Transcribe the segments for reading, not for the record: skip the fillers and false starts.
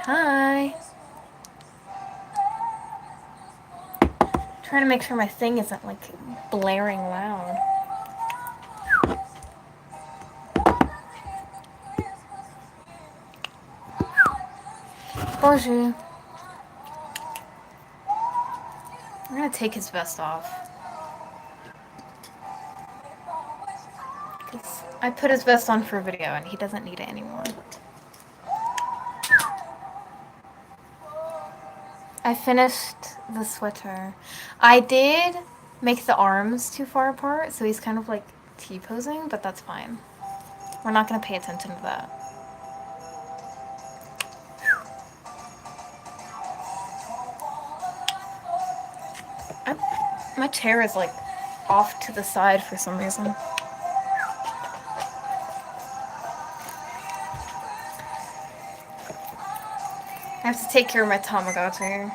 Hi. Trying to make sure my thing isn't like blaring loud. Bonjour. I'm gonna take his vest off. I put his vest on for a video and he doesn't need it anymore. I finished the sweater. I did make the arms too far apart, so he's kind of like T-posing, but that's fine. We're not gonna pay attention to that. My chair is like off to the side for some reason. I have to take care of my Tamagotchi.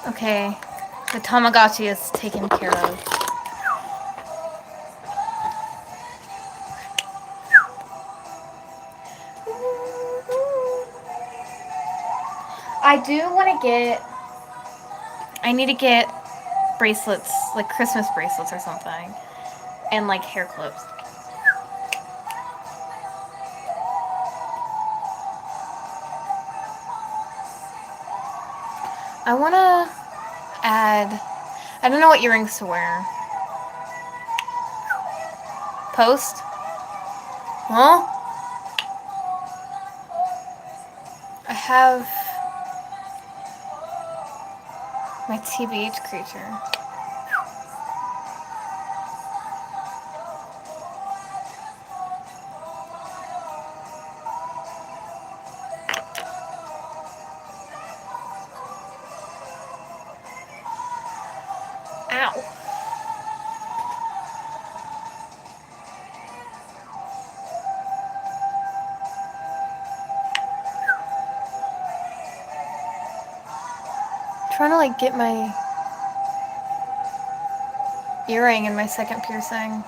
Okay, the Tamagotchi is taken care of. I do want to get... I need to get bracelets, like Christmas bracelets or something. And like hair clips. I want to add... I don't know what earrings to wear. Post? Huh? I have my TBH creature. Ow. I'm trying to like get my earring in my second piercing.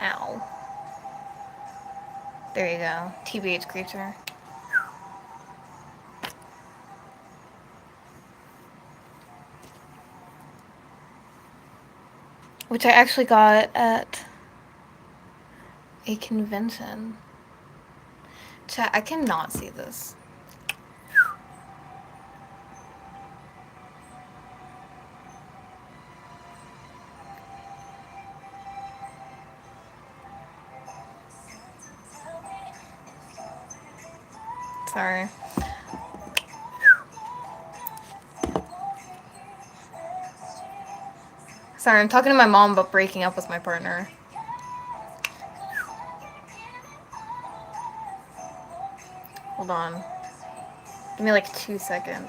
Ow. There you go. TBH creature. Which I actually got at a convention. Chat, I cannot see this. Sorry. Sorry, I'm talking to my mom about breaking up with my partner. on. Give me like 2 seconds.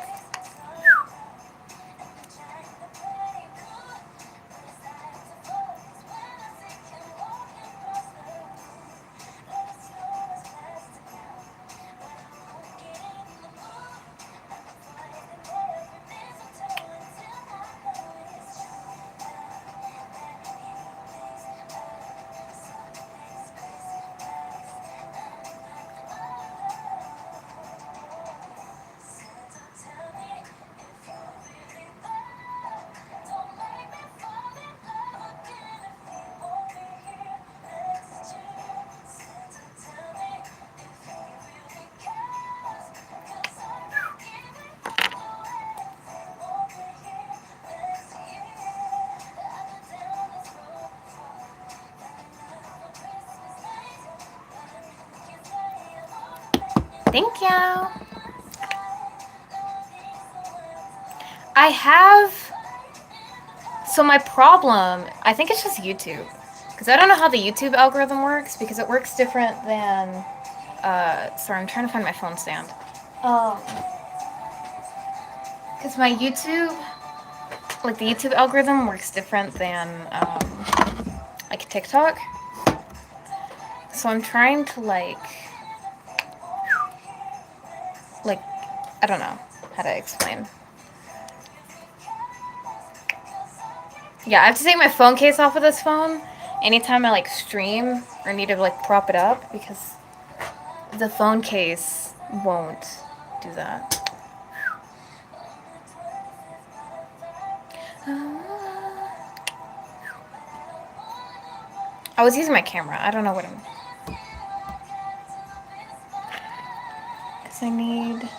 Thank you. I have... So my problem, I think it's just YouTube. Because I don't know how the YouTube algorithm works, because it works different than... sorry, I'm trying to find my phone stand. Because my YouTube... Like, the YouTube algorithm works different than, like, TikTok. So I'm trying to, like, I don't know how to explain. Yeah, I have to take my phone case off of this phone anytime I, like, stream or need to, like, prop it up, because the phone case won't do that. I was using my camera. I don't know what I'm... Because I need...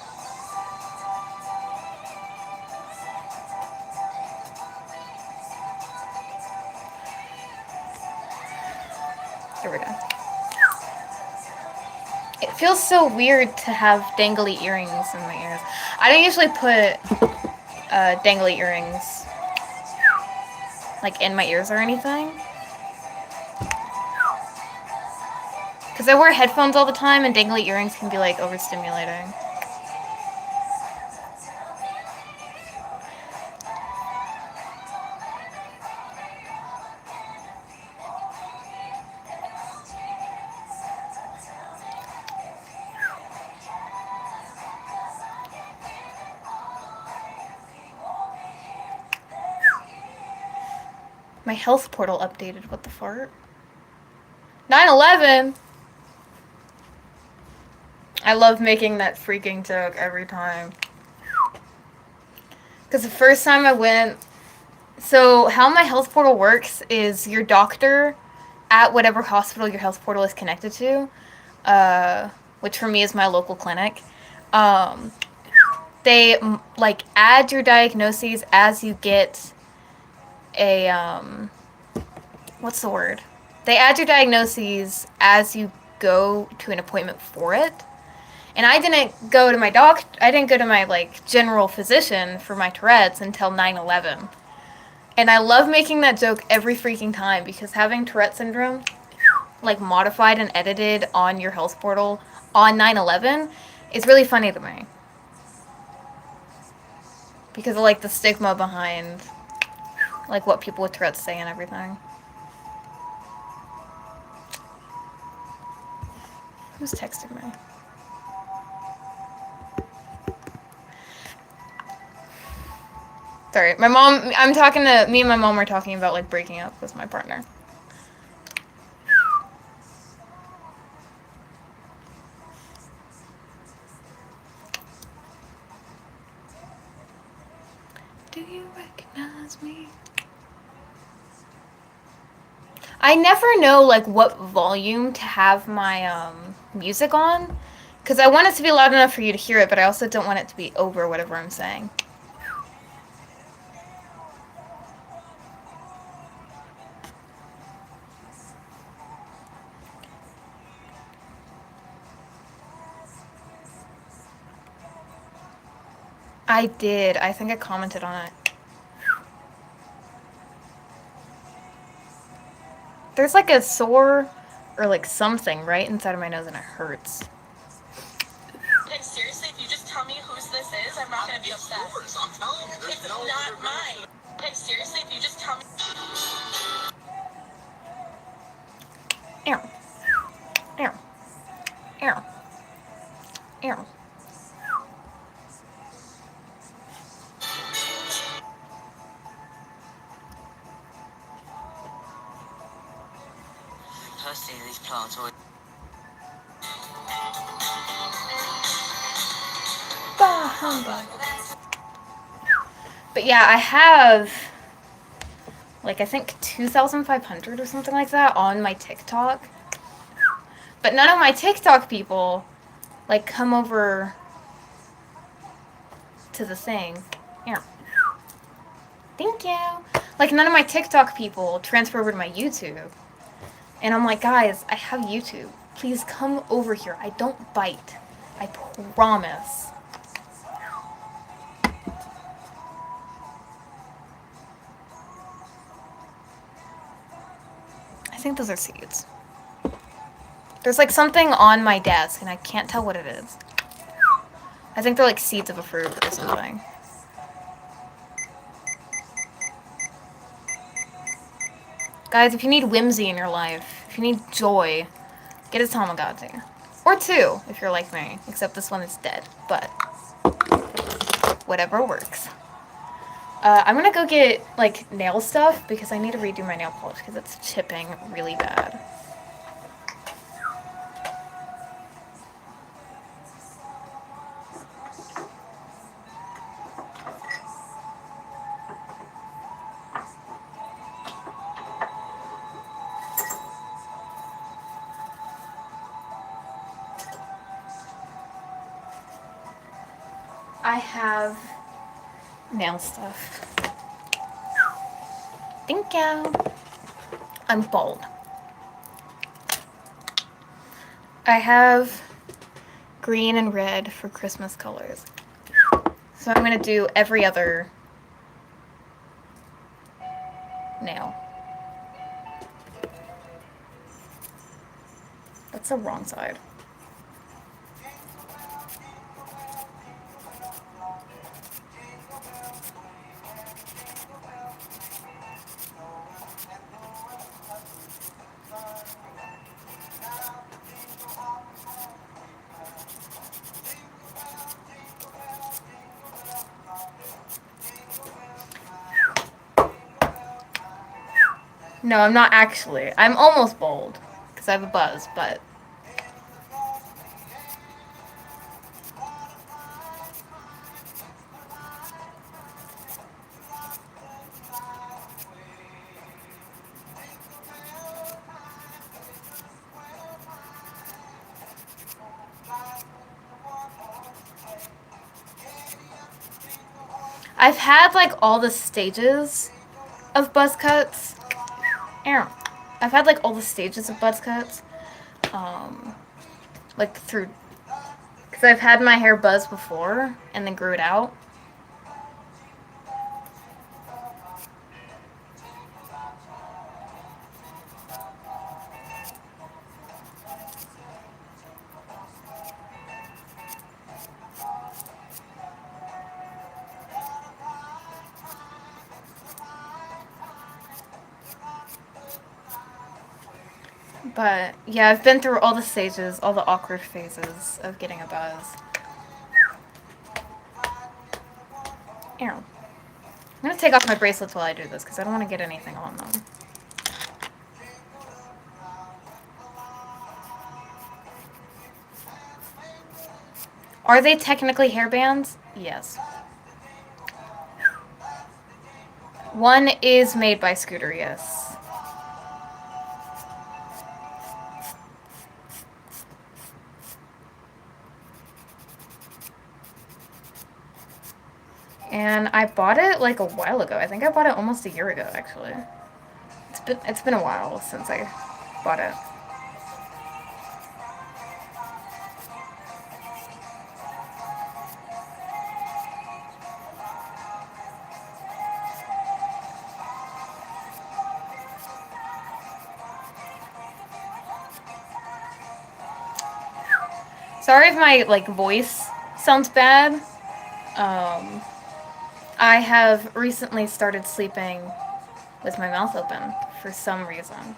Here we go. It feels so weird to have dangly earrings in my ears. I don't usually put dangly earrings like in my ears or anything. Because I wear headphones all the time and dangly earrings can be like overstimulating. My health portal updated. What the fart? 9/11! I love making that freaking joke every time. Because the first time I went... So, how my health portal works is your doctor at whatever hospital your health portal is connected to, which for me is my local clinic, they, like, add your diagnoses as you get a, what's the word? They add your diagnoses as you go to an appointment for it. And I didn't go to my like, general physician for my Tourette's until 9/11. And I love making that joke every freaking time, because having Tourette syndrome, like, modified and edited on your health portal on 9/11 is really funny to me. Because of, like, the stigma behind, like, what people with Tourette's say and everything. Who's texting me? Sorry, me and my mom were talking about, like, breaking up with my partner. Do you recognize me? I never know, like, what volume to have my, music on. Because I want it to be loud enough for you to hear it, but I also don't want it to be over whatever I'm saying. I did. I think I commented on it. There's like a sore or like something right inside of my nose and it hurts. upset. I'm telling you, it's not mine. Okay, seriously, if you just tell me. Ew. Ew. Ew. Ew. Personally, these plants always. Bah humbug. But yeah, I have like I think 2,500 or something like that on my TikTok. But none of my TikTok people like come over to the thing. Yeah. Thank you. Like none of my TikTok people transfer over to my YouTube. And I'm like, guys, I have YouTube. Please come over here. I don't bite. I promise. I think those are seeds. There's like something on my desk and I can't tell what it is. I think they're like seeds of a fruit or something. Guys, if you need whimsy in your life, if you need joy, get a Tamagotchi. Or two, if you're like me. Except this one is dead. But whatever works. I'm gonna go get like nail stuff because I need to redo my nail polish because it's chipping really bad. I have nail stuff. Thank you. I'm bold. I have green and red for Christmas colors. So I'm going to do every other nail. That's the wrong side. No, I'm not actually. I'm almost bold because I have a buzz, but I've had like all the stages of buzz cuts. I've had like all the stages of buzz cuts. Like through, because I've had my hair buzz before and then grew it out. But yeah, I've been through all the stages, all the awkward phases of getting a buzz. Ew. I'm gonna take off my bracelets while I do this because I don't want to get anything on them. Are they technically hairbands? Yes. One is made by Scooter, yes. And I bought it like a while ago. I think I bought it almost a year ago, actually. It's been a while since I bought it. Sorry if my like voice sounds bad. Um, I have recently started sleeping with my mouth open for some reason.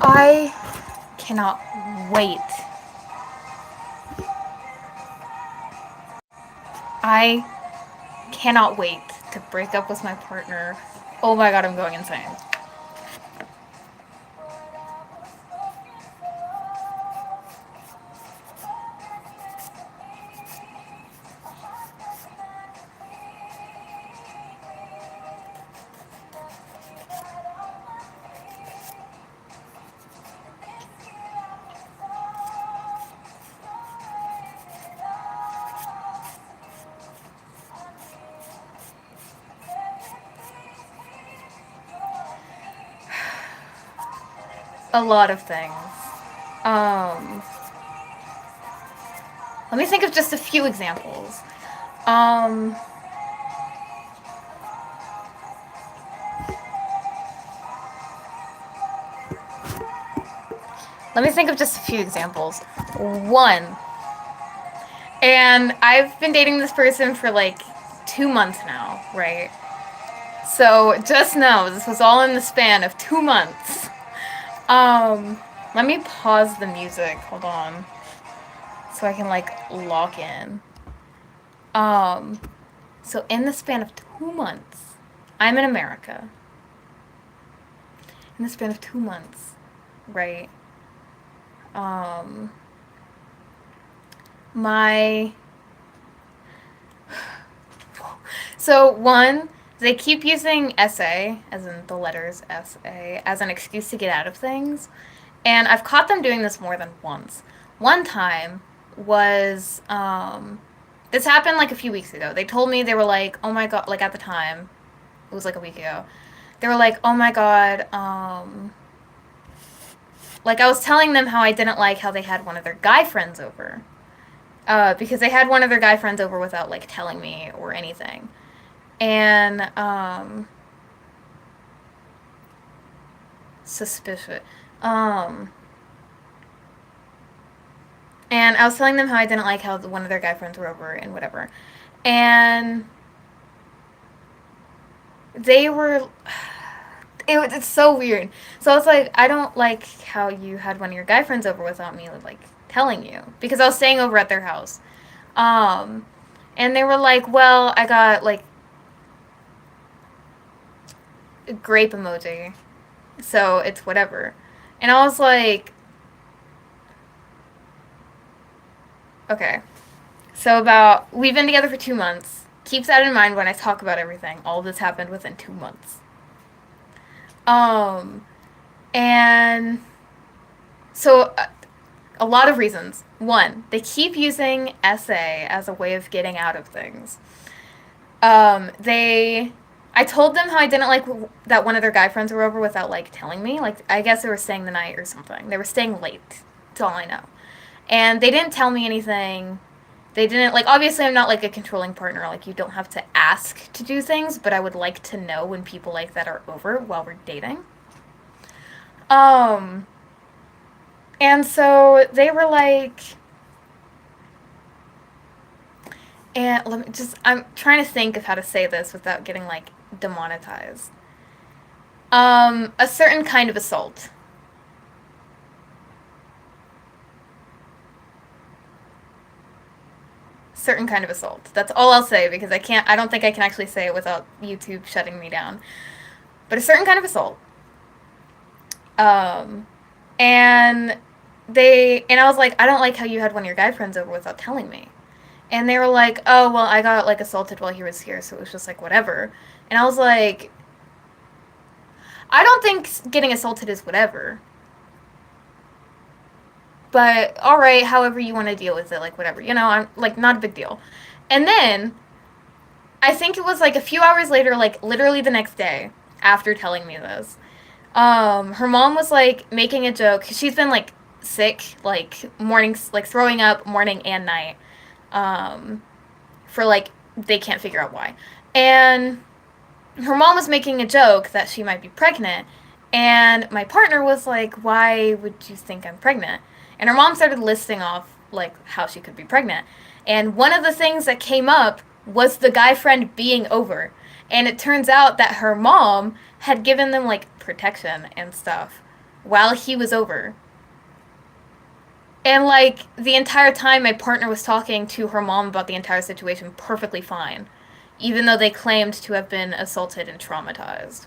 I cannot wait. I cannot wait to break up with my partner. Oh my god, I'm going insane. A lot of things. Um, Let me think of just a few examples. Um, Let me think of just a few examples. One, and I've been dating this person for like 2 months now, right? So just know this was all in the span of 2 months. Um, Let me pause the music. Hold on, so I can like lock in. Um, so in the span of 2 months, I'm in America. In the span of 2 months, right? Um, my So one, they keep using SA, as in the letters SA, as an excuse to get out of things. And I've caught them doing this more than once. One time was this happened like a few weeks ago. They told me, they were like, "Oh my god," like at the time, it was like a week ago. They were like, "Oh my god, like I was telling them how I didn't like how they had one of their guy friends over. Because they had one of their guy friends over without like telling me or anything." And suspicious. Um, and I was telling them how I didn't like how one of their guy friends were over and whatever. And they were. It's so weird. So I was like, I don't like how you had one of your guy friends over without me like telling you, because I was staying over at their house. Um, and they were like, well, I got like a grape emoji, so it's whatever. And I was like, okay. So we've been together for 2 months. Keep that in mind when I talk about everything. All of this happened within 2 months. Um, and so a lot of reasons. One, they keep using SA as a way of getting out of things. I told them how I didn't like that one of their guy friends were over without like telling me. Like I guess they were staying the night or something. They were staying late. That's all I know. And they didn't tell me anything. They didn't like, obviously I'm not like a controlling partner, like you don't have to ask to do things, but I would like to know when people like that are over while we're dating. Um and so they were like, and let me just, I'm trying to think of how to say this without getting like demonetized. A certain kind of assault. Certain kind of assault. That's all I'll say, because I don't think I can actually say it without YouTube shutting me down. But a certain kind of assault. Um, and and I was like, I don't like how you had one of your guy friends over without telling me. And they were like, oh, well, I got like assaulted while he was here, so it was just like whatever. And I was like, I don't think getting assaulted is whatever. but all right, however you want to deal with it, like whatever, I'm like not a big deal. And then I think it was like a few hours later, like literally the next day after telling me this, her mom was like making a joke. She's been like sick, like mornings, like throwing up morning and night, um, for like they can't figure out why. And her mom was making a joke that she might be pregnant, and my partner was like, "Why would you think I'm pregnant?" And her mom started listing off like how she could be pregnant. And one of the things that came up was the guy friend being over. And it turns out that her mom had given them like protection and stuff while he was over. And like the entire time my partner was talking to her mom about the entire situation perfectly fine, even though they claimed to have been assaulted and traumatized.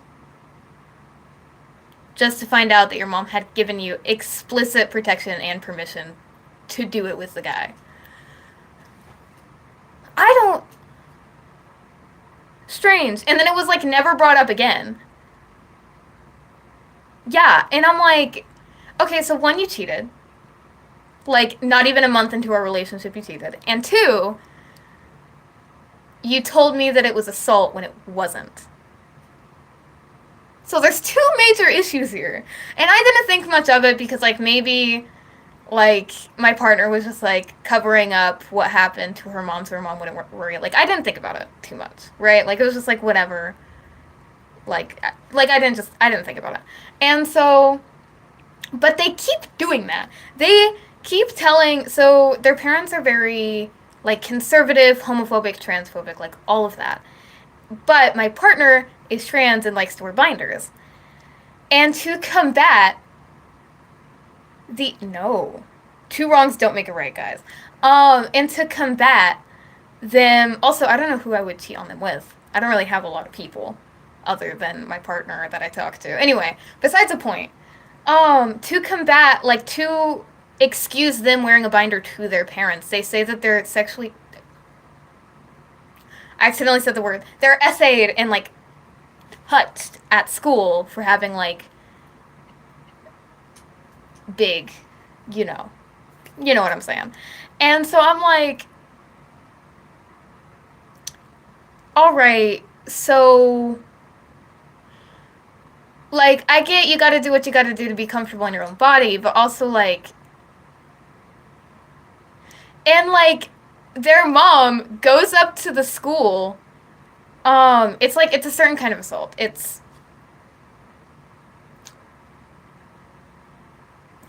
Just to find out that your mom had given you explicit protection and permission to do it with the guy. I don't. Strange. And then it was like never brought up again. Yeah, and I'm like, okay, so one, you cheated. Like, not even a month into our relationship, you cheated. And two, you told me that it was assault when it wasn't. So there's two major issues here. And I didn't think much of it because, like, maybe, like, my partner was just, like, covering up what happened to her mom so her mom wouldn't worry. Like, I didn't think about it too much, right? Like, it was just, like, whatever. Like I didn't think about it. And so, but they keep doing that. They keep telling, so their parents are very, like, conservative, homophobic, transphobic, like, all of that. But my partner is trans and likes to wear binders. And to combat no. Two wrongs don't make a right, guys. And to combat them, also, I don't know who I would cheat on them with. I don't really have a lot of people other than my partner that I talk to. Anyway, besides the point, to combat, like, to excuse them wearing a binder to their parents, they say that they're sexually. I accidentally said the word. They're essayed and, like, hutched at school for having, like, big, you know. You know what I'm saying. And so I'm like, all right, so, like, I get you gotta do what you gotta do to be comfortable in your own body, but also, like, and, like, their mom goes up to the school. It's like, it's a certain kind of assault.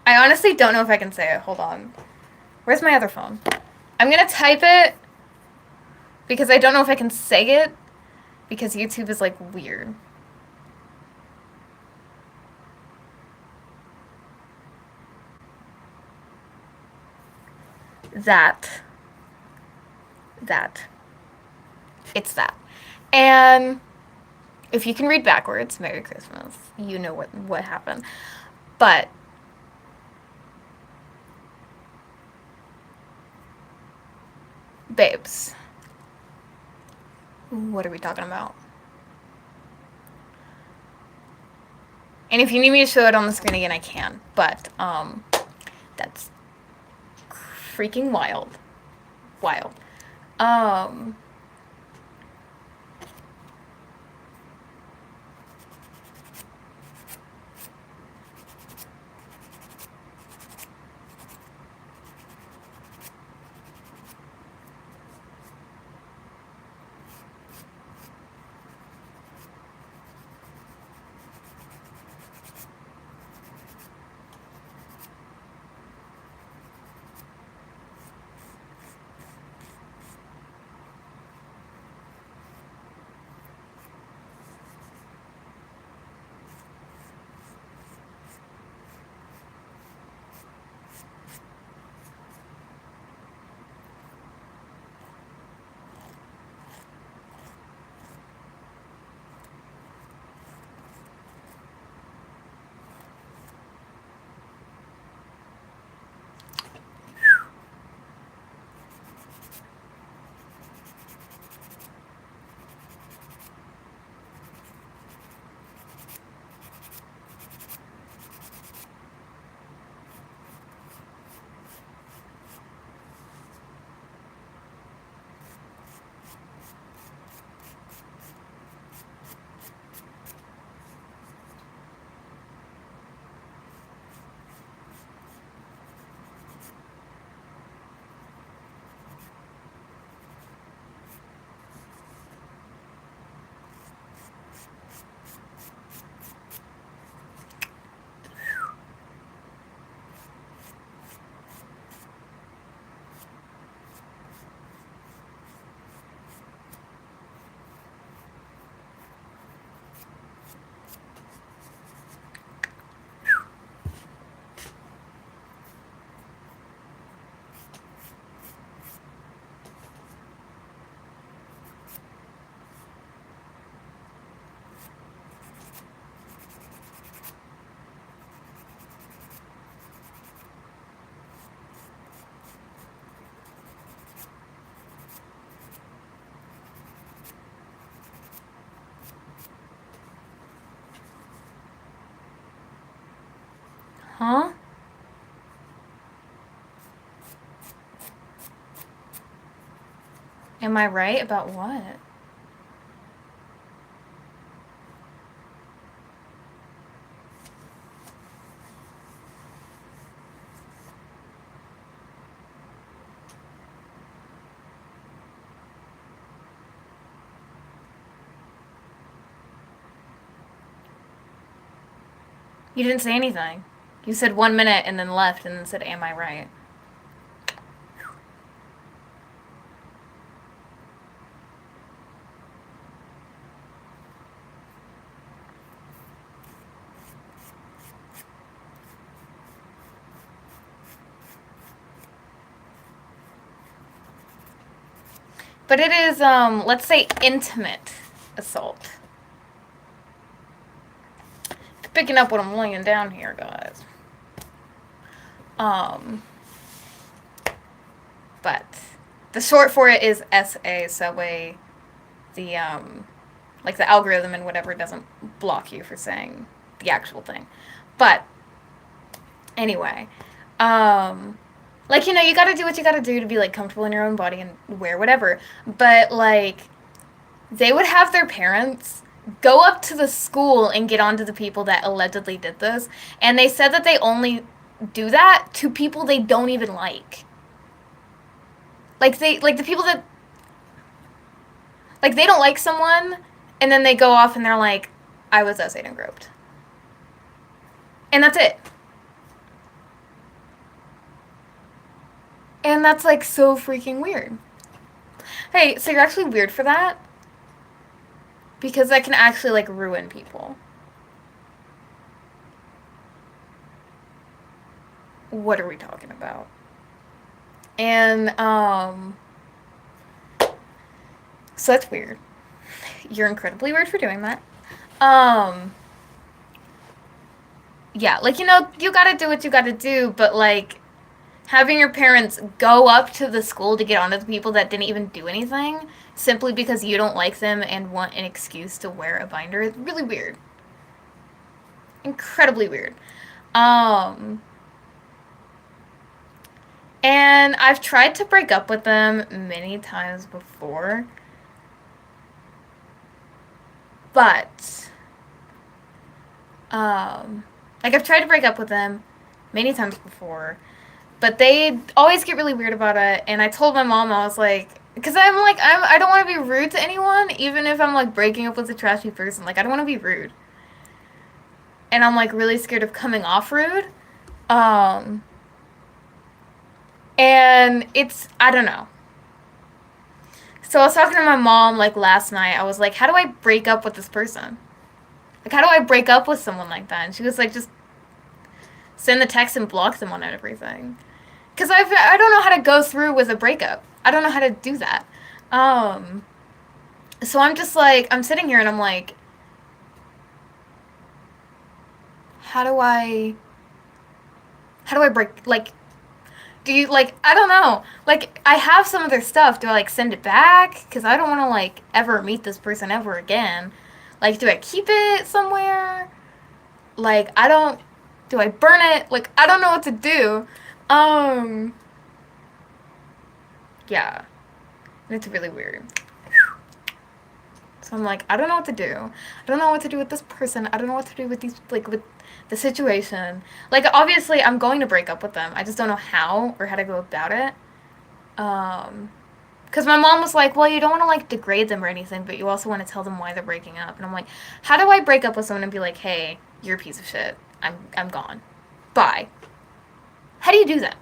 I honestly don't know if I can say it. Hold on. Where's my other phone? I'm gonna type it because I don't know if I can say it because YouTube is, like, weird. That. It's that. And if you can read backwards, Merry Christmas. You know what happened. But babes, what are we talking about? And if you need me to show it on the screen again, I can. But that's freaking wild. Wild. Um Huh? Am I right about what? You didn't say anything. You said 1 minute and then left and then said, am I right? But it is, let's say, intimate assault. Picking up what I'm laying down here, guys. But the short for it is SA, so that way the, like the algorithm and whatever doesn't block you for saying the actual thing. But anyway, like, you know, you gotta do what you gotta do to be, like, comfortable in your own body and wear whatever. But, like, they would have their parents go up to the school and get onto the people that allegedly did this. And they said that they only do that to people they don't even like. Like, the people that, like, they don't like someone, and then they go off and they're like, I was essayed and groped. And that's it. And that's, like, so freaking weird. Hey, so you're actually weird for that? Because that can actually, like, ruin people. What are we talking about? And, so that's weird. You're incredibly weird for doing that. Yeah, like, you know, you gotta do what you gotta do, but, like, having your parents go up to the school to get onto the people that didn't even do anything simply because you don't like them and want an excuse to wear a binder is really weird. Incredibly weird. And I've tried to break up with them many times before. But, like, I've tried to break up with them many times before. But they always get really weird about it. And I told my mom, I was like, because I don't want to be rude to anyone, even if I'm, like, breaking up with a trashy person. Like, I don't want to be rude. And I'm, like, really scared of coming off rude. And it's, I don't know. So I was talking to my mom, like, last night. I was like, how do I break up with this person? Like, how do I break up with someone like that? And she was like, just send the text and block them on everything. Because I don't know how to go through with a breakup. I don't know how to do that. So I'm just like, I'm sitting here and I'm like, how do I break, like, do you, like, I don't know. Like, I have some of their stuff. Do I, like, send it back? Because I don't want to, like, ever meet this person ever again. Like, do I keep it somewhere? Like, do I burn it? Like, I don't know what to do. Yeah. And it's really weird. So I'm like, I don't know what to do. I don't know what to do with this person. I don't know what to do with these, like, with the situation. Like, obviously, I'm going to break up with them. I just don't know how or how to go about it. Because my mom was like, well, you don't want to, like, degrade them or anything, but you also want to tell them why they're breaking up. And I'm like, how do I break up with someone and be like, hey, you're a piece of shit. I'm gone. Bye. How do you do that?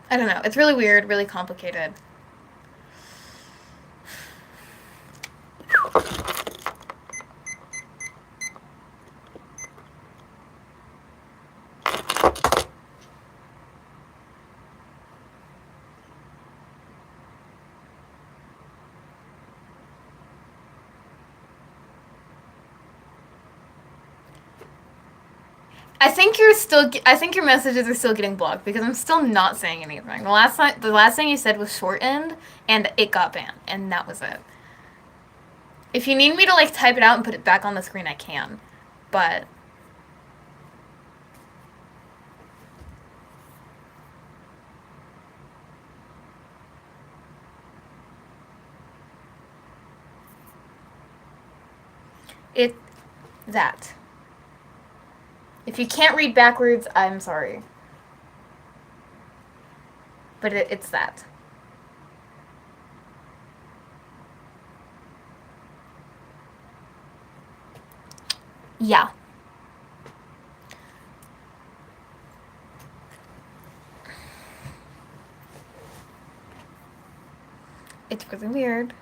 I don't know. It's really weird, really complicated. I think your messages are still getting blocked because I'm still not saying anything. The last thing you said was shortened and it got banned and that was it. If you need me to like type it out and put it back on the screen, I can. But that. If you can't read backwards, I'm sorry. But it's that. Yeah. It's really weird.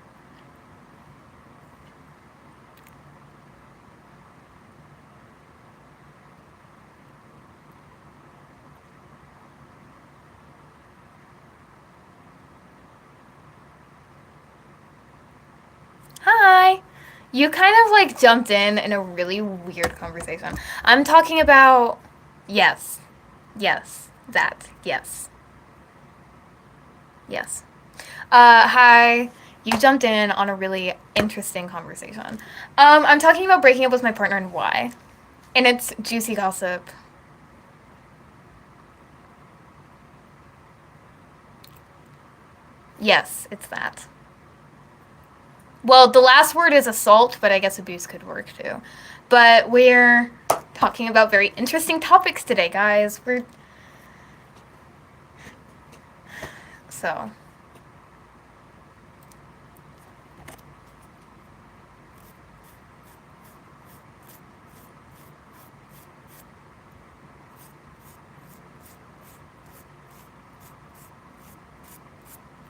Hi. You kind of like jumped in a really weird conversation. I'm talking about yes. Yes. That. Yes. Yes. Hi. You jumped in on a really interesting conversation. I'm talking about breaking up with my partner and why. And it's juicy gossip. Yes, it's that. Well, the last word is assault, but I guess abuse could work too. But we're talking about very interesting topics today, guys. So.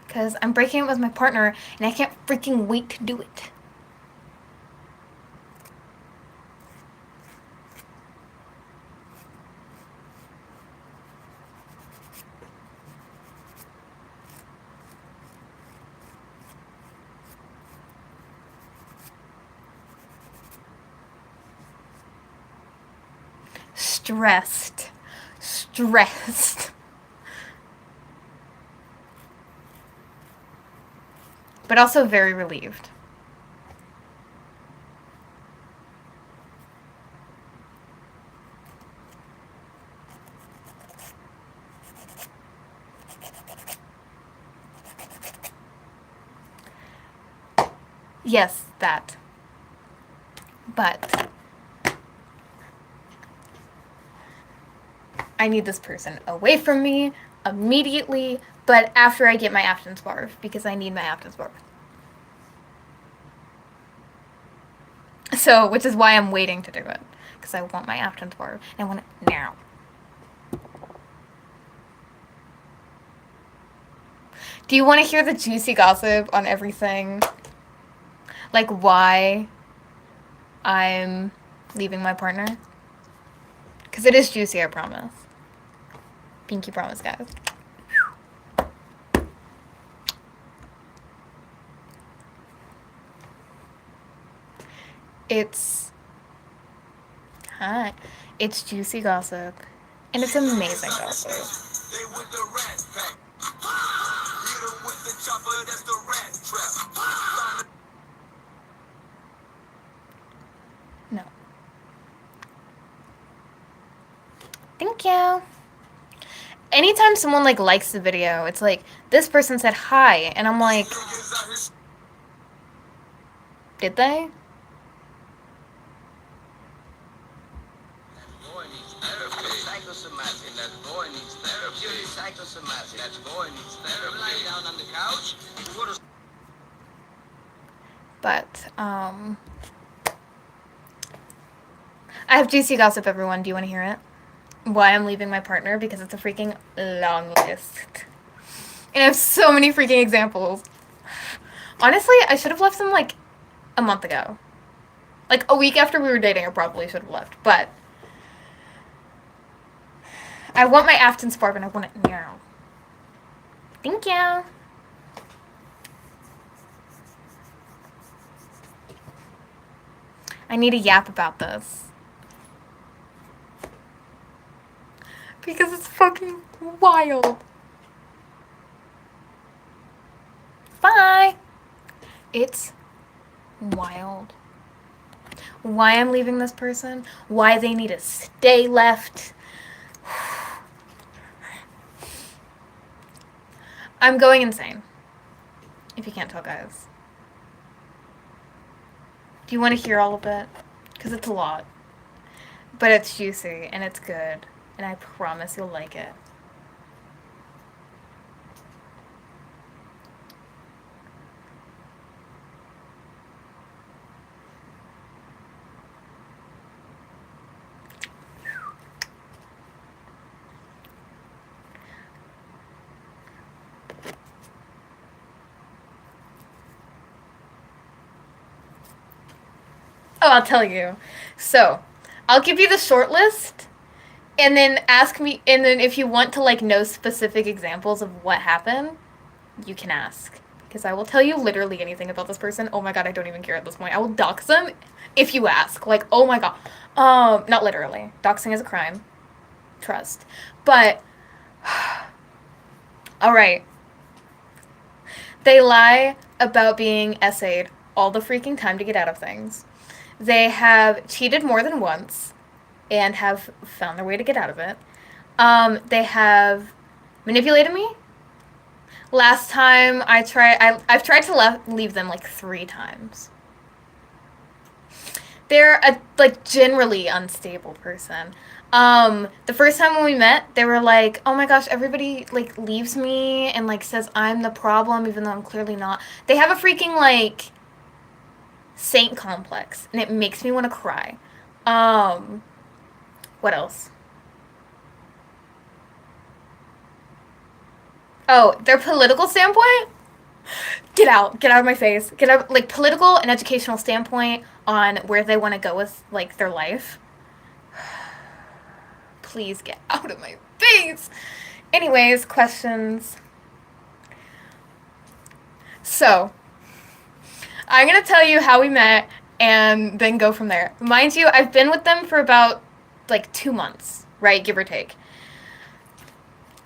Because I'm breaking up with my partner and I can't freaking wait to do it. Stressed. Stressed. But also very relieved. Yes, that. But I need this person away from me immediately, but after I get my Afton's barf, because I need my Afton's barf. So, which is why I'm waiting to do it. Because I want my Afton's barf. And I want it now. Do you want to hear the juicy gossip on everything? Like why I'm leaving my partner? Because it is juicy, I promise. Pinky promise, guys. It's... Hi. It's juicy gossip. And it's amazing gossip. No. Thank you. Anytime someone like likes the video, it's like, this person said hi, and I'm like, did they? But, I have juicy gossip, everyone. Do you want to hear it? Why I'm leaving my partner? Because it's a freaking long list. And I have so many freaking examples. Honestly, I should have left them, like, a month ago. Like, a week after we were dating, I probably should have left. But I want my Afton Spark, and I want it now. Thank you. I need a yap about this. Because it's fucking wild. Bye. It's Wild. Why I'm leaving this person? Why they need to stay left? I'm going insane. If you can't tell, guys. Do you want to hear all of it? Because it's a lot. But it's juicy and it's good. And I promise you'll like it. Oh, I'll tell you. So, I'll give you the short list and then ask me, and then if you want to like know specific examples of what happened, you can ask. Because I will tell you literally anything about this person. Oh my god, I don't even care at this point. I will dox them if you ask. Like, oh my god. Not literally. Doxing is a crime. Trust. But, alright. They lie about being essayed all the freaking time to get out of things. They have cheated more than once and have found their way to get out of it. They have manipulated me. Last time I've tried to leave them like 3 times. They're a like generally unstable person. The first time when we met, they were like, "Oh my gosh, everybody like leaves me and like says I'm the problem even though I'm clearly not." They have a freaking like saint complex and it makes me want to cry. Um what else? Oh, their political standpoint? Get out of my face. Get out, like, political and educational standpoint on where they want to go with, like, their life. Please get out of my face. Anyways, questions. So, I'm going to tell you how we met and then go from there. Mind you, I've been with them for about, like, 2 months, right? Give or take.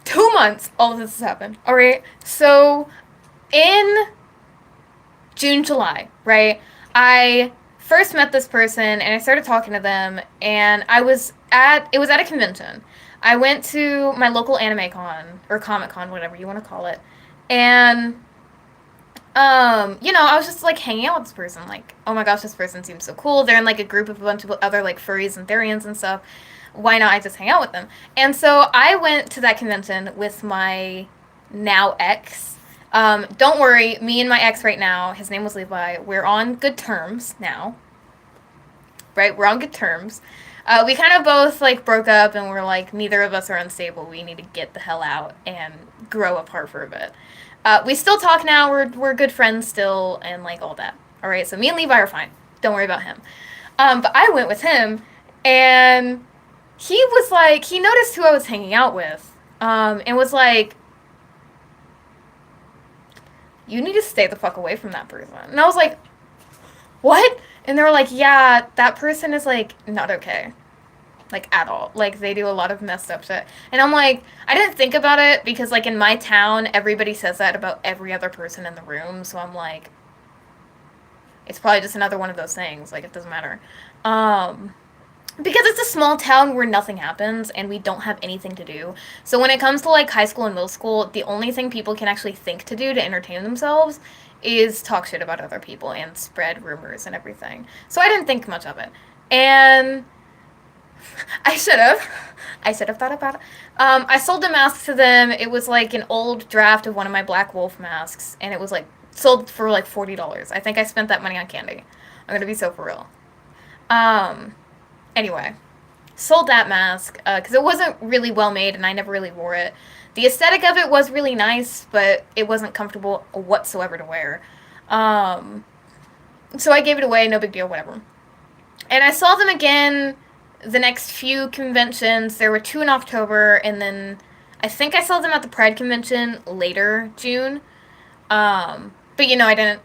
2 months, all of this has happened. All right. So, in June, July, right? I first met this person and I started talking to them and it was at a convention. I went to my local anime con or comic con, whatever you want to call it. And I was just like hanging out with this person, like, oh my gosh, this person seems so cool. They're in like a group of a bunch of other like furries and therians and stuff. Why not I just hang out with them? And so I went to that convention with my now ex. Don't worry, me and my ex right now, his name was Levi, we're on good terms now. Right? We're on good terms. We kind of both like broke up and we're like, neither of us are unstable. We need to get the hell out and grow apart for a bit. We still talk now. We're good friends still and like all that. All right. So me and Levi are fine. Don't worry about him. But I went with him and he was like, he noticed who I was hanging out with. And was like, you need to stay the fuck away from that person. And I was like, what? And they were like, yeah, that person is like not okay. Like at all. Like they do a lot of messed up shit. And I'm like, I didn't think about it because like in my town, everybody says that about every other person in the room. So I'm like, it's probably just another one of those things. Like it doesn't matter. Because it's a small town where nothing happens and we don't have anything to do. So when it comes to like high school and middle school, the only thing people can actually think to do to entertain themselves is talk shit about other people and spread rumors and everything. So I didn't think much of it. And I should have. I should have thought about it. I sold a mask to them. It was like an old draft of one of my Black Wolf masks, and it was like sold for like $40. I think I spent that money on candy. I'm gonna be so for real. Anyway, sold that mask because it wasn't really well made, and I never really wore it. The aesthetic of it was really nice, but it wasn't comfortable whatsoever to wear. So I gave it away. No big deal. Whatever. And I saw them again the next few conventions. There were 2 in October, and then I think I saw them at the Pride convention later June. But I didn't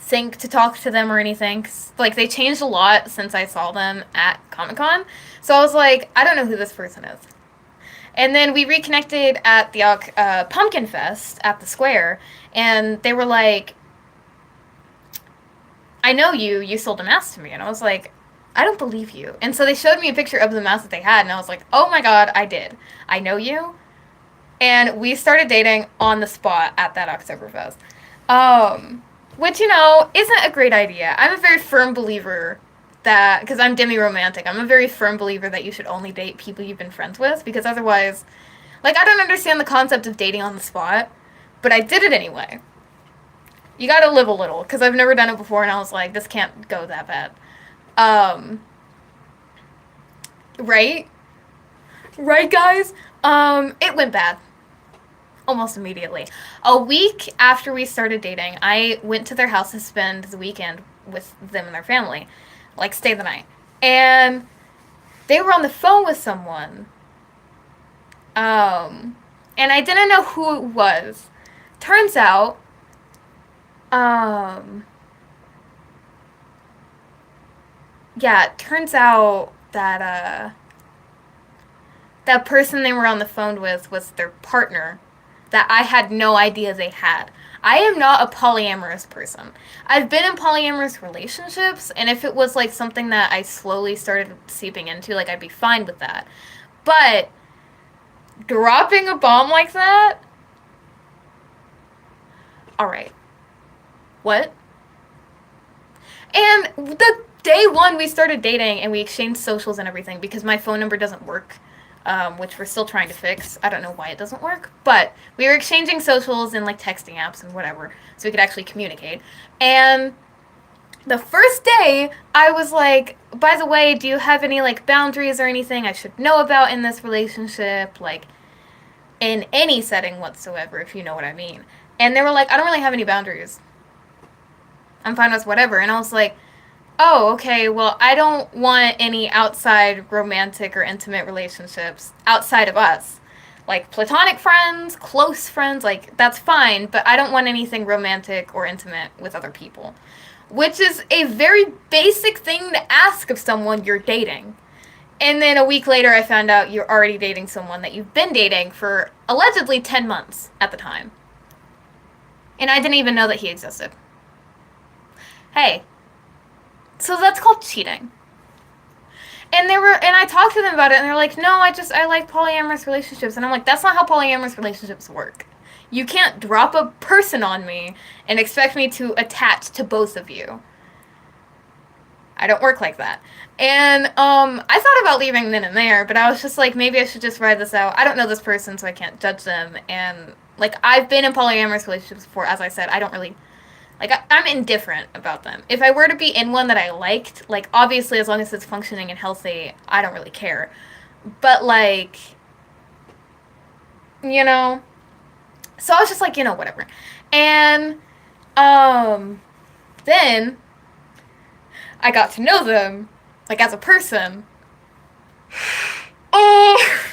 think to talk to them or anything. 'Cause, like, they changed a lot since I saw them at Comic-Con. So I was like, I don't know who this person is. And then we reconnected at the Pumpkin Fest at the Square, and they were like, I know you. You sold a mask to me. And I was like, I don't believe you. And so they showed me a picture of the mask that they had, and I was like, oh my god, I did. I know you. And we started dating on the spot at that Oktoberfest. Which, isn't a great idea. I'm a very firm believer that, because I'm demi-romantic, I'm a very firm believer that you should only date people you've been friends with, because otherwise, like, I don't understand the concept of dating on the spot, but I did it anyway. You gotta live a little, because I've never done it before, and I was like, this can't go that bad. Um, right? Right, guys? It went bad. Almost immediately. A week after we started dating, I went to their house to spend the weekend with them and their family. Like, stay the night. And they were on the phone with someone. And I didn't know who it was. Turns out, um, yeah, it turns out that, that person they were on the phone with was their partner that I had no idea they had. I am not a polyamorous person. I've been in polyamorous relationships, and if it was like something that I slowly started seeping into, like I'd be fine with that. But dropping a bomb like that? Alright. What? And the day one we started dating and we exchanged socials and everything because my phone number doesn't work, which we're still trying to fix. I don't know why it doesn't work, but we were exchanging socials and like texting apps and whatever so we could actually communicate. And the first day, I was like, by the way, do you have any like boundaries or anything I should know about in this relationship? Like, in any setting whatsoever, if you know what I mean. And they were like, I don't really have any boundaries. I'm fine with whatever. And I was like, oh, okay, well, I don't want any outside romantic or intimate relationships outside of us. Like platonic friends, close friends, like that's fine, but I don't want anything romantic or intimate with other people. Which is a very basic thing to ask of someone you're dating. And then a week later, I found out you're already dating someone that you've been dating for allegedly 10 months at the time. And I didn't even know that he existed. Hey, so that's called cheating. And I talked to them about it, and they're like, no, I like polyamorous relationships. And I'm like, that's not how polyamorous relationships work. You can't drop a person on me and expect me to attach to both of you. I don't work like that. And I thought about leaving then and there, but I was just like, maybe I should just ride this out. I don't know this person, so I can't judge them. And like, I've been in polyamorous relationships before. As I said, I don't really like. I'm indifferent about them. If I were to be in one that I liked, like obviously as long as it's functioning and healthy, I don't really care. But like, you know, so I was just like, whatever. And then I got to know them, like as a person. Oh,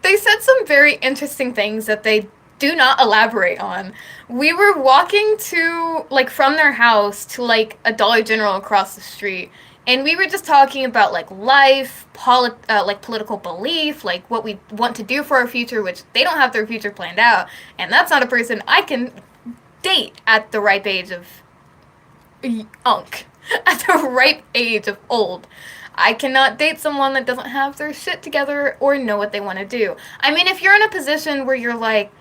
they said some very interesting things that they do not elaborate on. We were walking to, like, from their house to, like, a Dollar General across the street, and we were just talking about, like, life, like, political belief, like, what we want to do for our future, which they don't have their future planned out, and that's not a person I can date at the ripe age of unk. At the ripe age of old. I cannot date someone that doesn't have their shit together or know what they want to do. I mean, if you're in a position where you're like,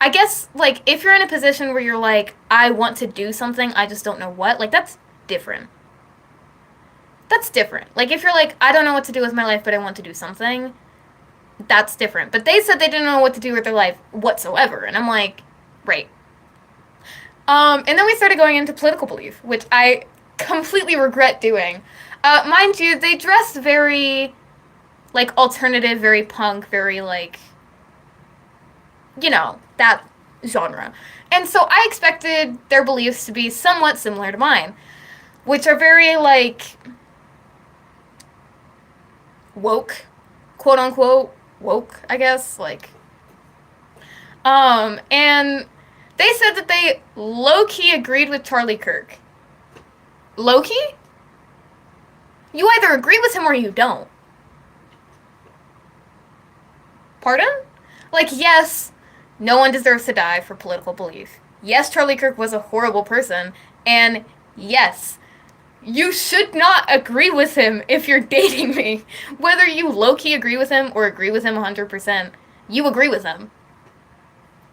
I guess, like, if you're in a position where you're like, I want to do something, I just don't know what, like, that's different. That's different. Like, if you're like, I don't know what to do with my life, but I want to do something, that's different. But they said they didn't know what to do with their life whatsoever. And I'm like, right. And then we started going into political belief, which I completely regret doing. Mind you, they dressed very, like, alternative, very punk, very, like, that genre. And so I expected their beliefs to be somewhat similar to mine, which are very, like, woke, quote unquote, woke, I guess, like, and they said that they low-key agreed with Charlie Kirk. Low-key? You either agree with him or you don't. Pardon? Like, yes, no one deserves to die for political belief. Yes, Charlie Kirk was a horrible person, And yes, you should not agree with him if you're dating me. Whether you low-key agree with him or agree with him 100%, you agree with him.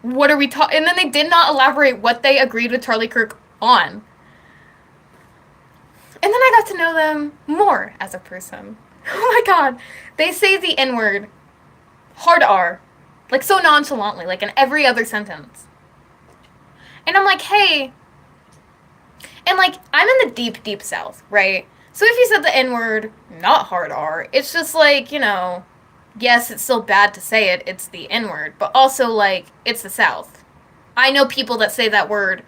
What are we talking? And then they did not elaborate what they agreed with Charlie Kirk on. And then I got to know them more as a person. Oh my god. They say the N word hard R. Like so nonchalantly, like in every other sentence. And I'm like, hey. And like, I'm in the deep, deep South, right? So if you said the N word, not hard R, it's just like, yes, it's still bad to say it, it's the N word. But also, like, it's the South. I know people that say that word,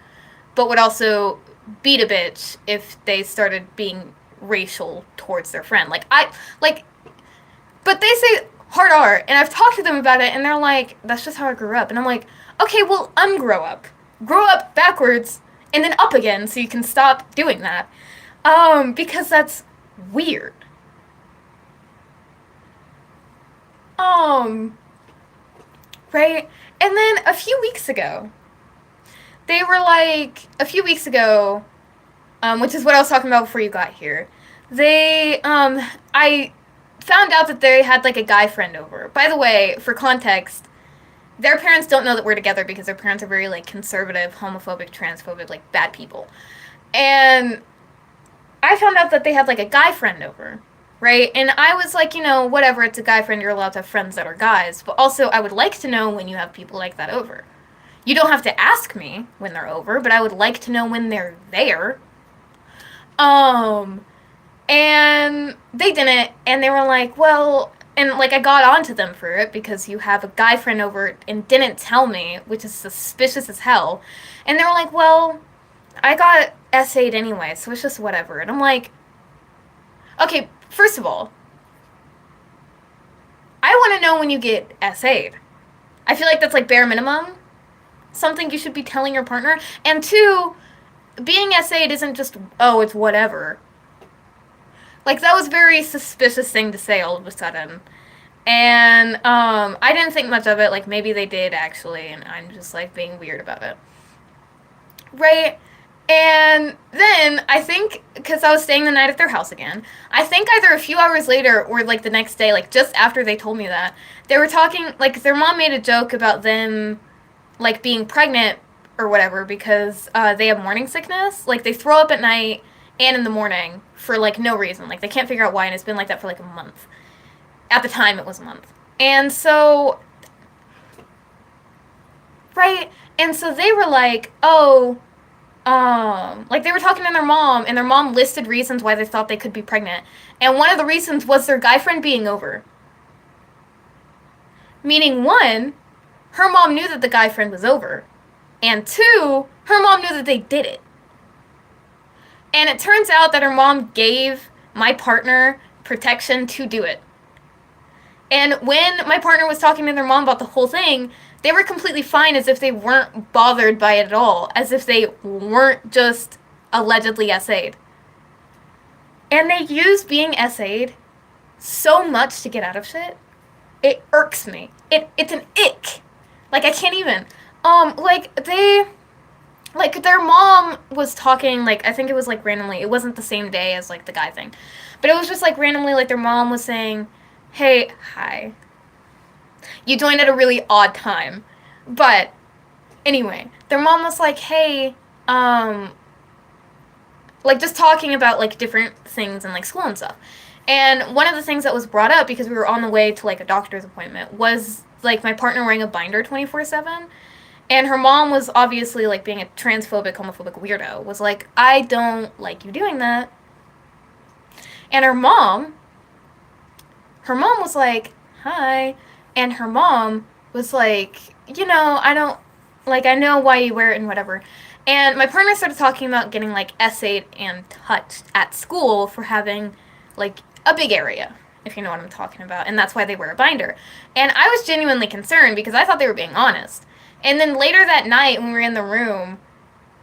but would also beat a bitch if they started being racial towards their friend. But they say hard R, and I've talked to them about it, and they're like, that's just how I grew up. And I'm like, okay, well, ungrow up. Grow up backwards, and then up again, so you can stop doing that. Because that's weird. Um, right? And then a few weeks ago, which is what I was talking about before you got here, I found out that they had like a guy friend over. By the way, for context, their parents don't know that we're together because their parents are very like conservative, homophobic, transphobic, like bad people. And I found out that they had like a guy friend over, right? And I was like, whatever, it's a guy friend, you're allowed to have friends that are guys. But also, I would like to know when you have people like that over. You don't have to ask me when they're over, but I would like to know when they're there. Um, and they didn't, and they were like, well, and like I got onto them for it because you have a guy friend over and didn't tell me, which is suspicious as hell. And they were like, well, I got essayed anyway, so it's just whatever. And I'm like, okay, first of all, I want to know when you get essayed. I feel like that's like bare minimum. Something you should be telling your partner. And two, being essayed isn't just, oh, it's whatever. Like, that was a very suspicious thing to say all of a sudden. And I didn't think much of it. Like, maybe they did, actually, and I'm just, like, being weird about it. Right? And then, I think, because I was staying the night at their house again, I think either a few hours later or, like, the next day, like, just after they told me that, they were talking, like, their mom made a joke about them, like, being pregnant or whatever because they have morning sickness. Like, they throw up at night and in the morning for, like, no reason. Like, they can't figure out why, and it's been like that for, like, a month. At the time, it was a month. And so, right? And so they were like, oh, like they were talking to their mom, and their mom listed reasons why they thought they could be pregnant. And one of the reasons was their guy friend being over. Meaning, one, her mom knew that the guy friend was over. And two, her mom knew that they did it. And it turns out that her mom gave my partner protection to do it. And when my partner was talking to their mom about the whole thing, they were completely fine, as if they weren't bothered by it at all, as if they weren't just allegedly essayed. And they use being essayed so much to get out of shit. It irks me. It's an ick. Like, I can't even. Their mom was talking, like, I think it was, like, randomly. It wasn't the same day as, like, the guy thing. But it was just, like, randomly, like, their mom was saying, hey, hi. You joined at a really odd time. But, anyway, their mom was like, hey, like, just talking about, like, different things in, like, school and stuff. And one of the things that was brought up, because we were on the way to, like, a doctor's appointment, was, like, my partner wearing a binder 24/7. And her mom was obviously, like, being a transphobic, homophobic weirdo, was like, I don't like you doing that. And her mom was like, hi. And her mom was like, I don't, like, I know why you wear it and whatever. And my partner started talking about getting, like, essayed and touched at school for having, like, a big area, if you know what I'm talking about. And that's why they wear a binder. And I was genuinely concerned because I thought they were being honest. And then later that night when we were in the room,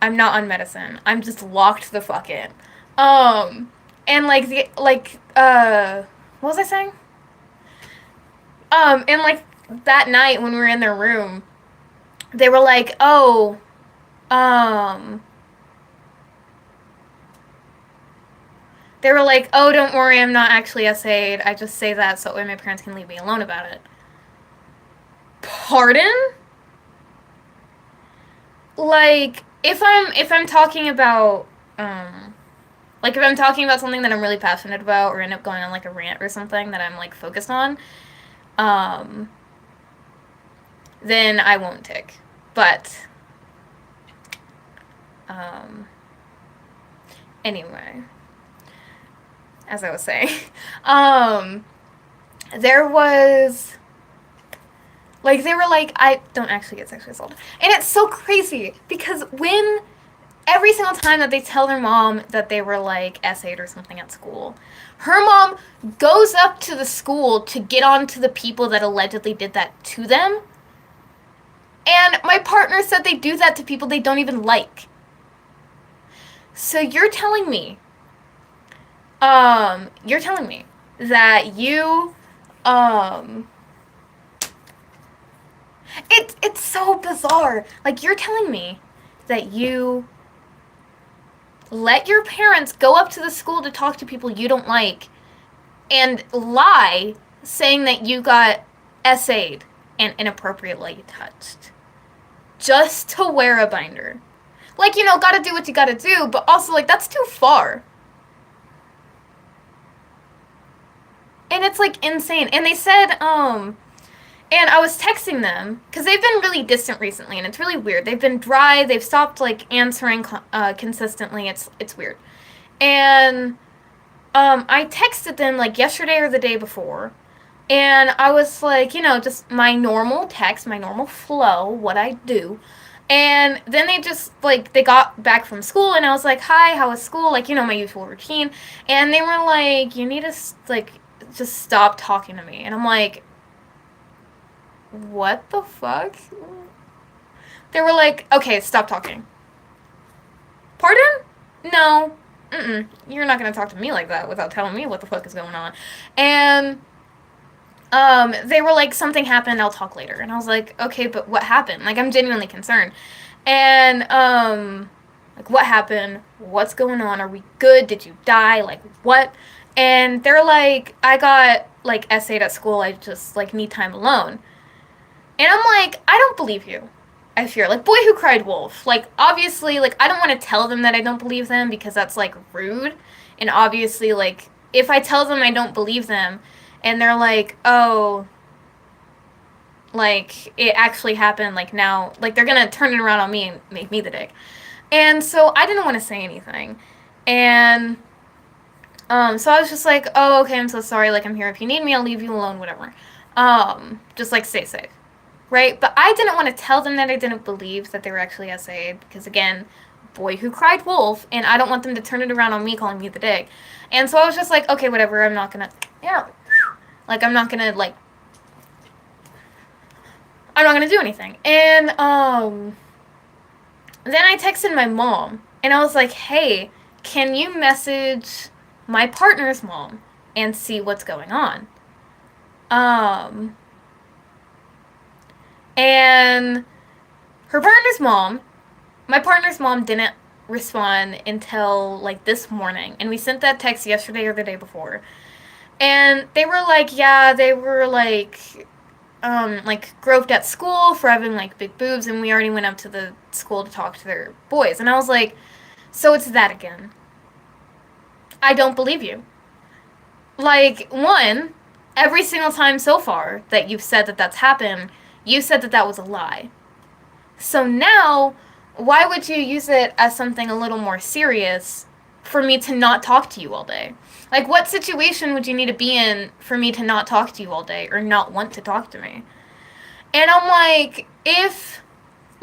I'm not on medicine. I'm just locked the fuck in. And, what was I saying? And, like, that night when we were in their room, they were like, oh, They were like, oh, don't worry, I'm not actually essayed. I just say that so my parents can leave me alone about it. Pardon? Like, if I'm talking about like if I'm talking about something that I'm really passionate about or end up going on like a rant or something that I'm like focused on, um then I won't tick. But um anyway, as I was saying, um there was like they were like, I don't actually get sexually assaulted. And it's so crazy because when every single time that they tell their mom that they were like essayed or something at school, her mom goes up to the school to get on to the people that allegedly did that to them. And my partner said they do that to people they don't even like. So you're telling me that um, it's so bizarre. Like, you're telling me that you let your parents go up to the school to talk to people you don't like and lie saying that you got essayed and inappropriately touched just to wear a binder. Like, gotta do what you gotta do, but also, like, that's too far. And it's, like, insane. And they said, and I was texting them, because they've been really distant recently, and it's really weird. They've been dry, they've stopped, like, answering consistently. It's weird. And I texted them, like, yesterday or the day before, and I was like, just my normal text, my normal flow, what I do. And then they just, like, they got back from school, and I was like, hi, how was school? Like, my usual routine. And they were like, you need to, like, just stop talking to me. And I'm like, what the fuck? They were like, okay, stop talking. Pardon? No. You're not gonna talk to me like that without telling me what the fuck is going on. And they were like, something happened, I'll talk later. And I was like, okay, but what happened? Like, I'm genuinely concerned. And like, what happened? What's going on? Are we good? Did you die? Like, what? And they're like, I got like essayed at school, I just like need time alone. And I'm like, I don't believe you. I fear. Like, boy who cried wolf. Like, obviously, like, I don't want to tell them that I don't believe them because that's, like, rude. And obviously, like, if I tell them I don't believe them and they're like, oh, like, it actually happened, like, now, like, they're gonna turn it around on me and make me the dick. And so I didn't want to say anything. And, so I was just like, oh, okay, I'm so sorry. Like, I'm here if you need me. I'll leave you alone, whatever. Just, like, stay safe. Right? But I didn't want to tell them that I didn't believe that they were actually essayed because, again, boy who cried wolf, and I don't want them to turn it around on me calling me the dick. And so I was just like, okay, whatever, I'm not gonna, like, I'm not gonna do anything. And, then I texted my mom, and I was like, hey, can you message my partner's mom and see what's going on? And her partner's mom, my partner's mom didn't respond until like this morning. And we sent that text yesterday or the day before. And they were like, yeah, they were like groped at school for having like big boobs, and we already went up to the school to talk to their boys. And I was like, so it's that again. I don't believe you. Like, one, every single time so far that you've said that that's happened, you said that that was a lie. So now, why would you use it as something a little more serious for me to not talk to you all day? Like, what situation would you need to be in for me to not talk to you all day or not want to talk to me? And I'm like, if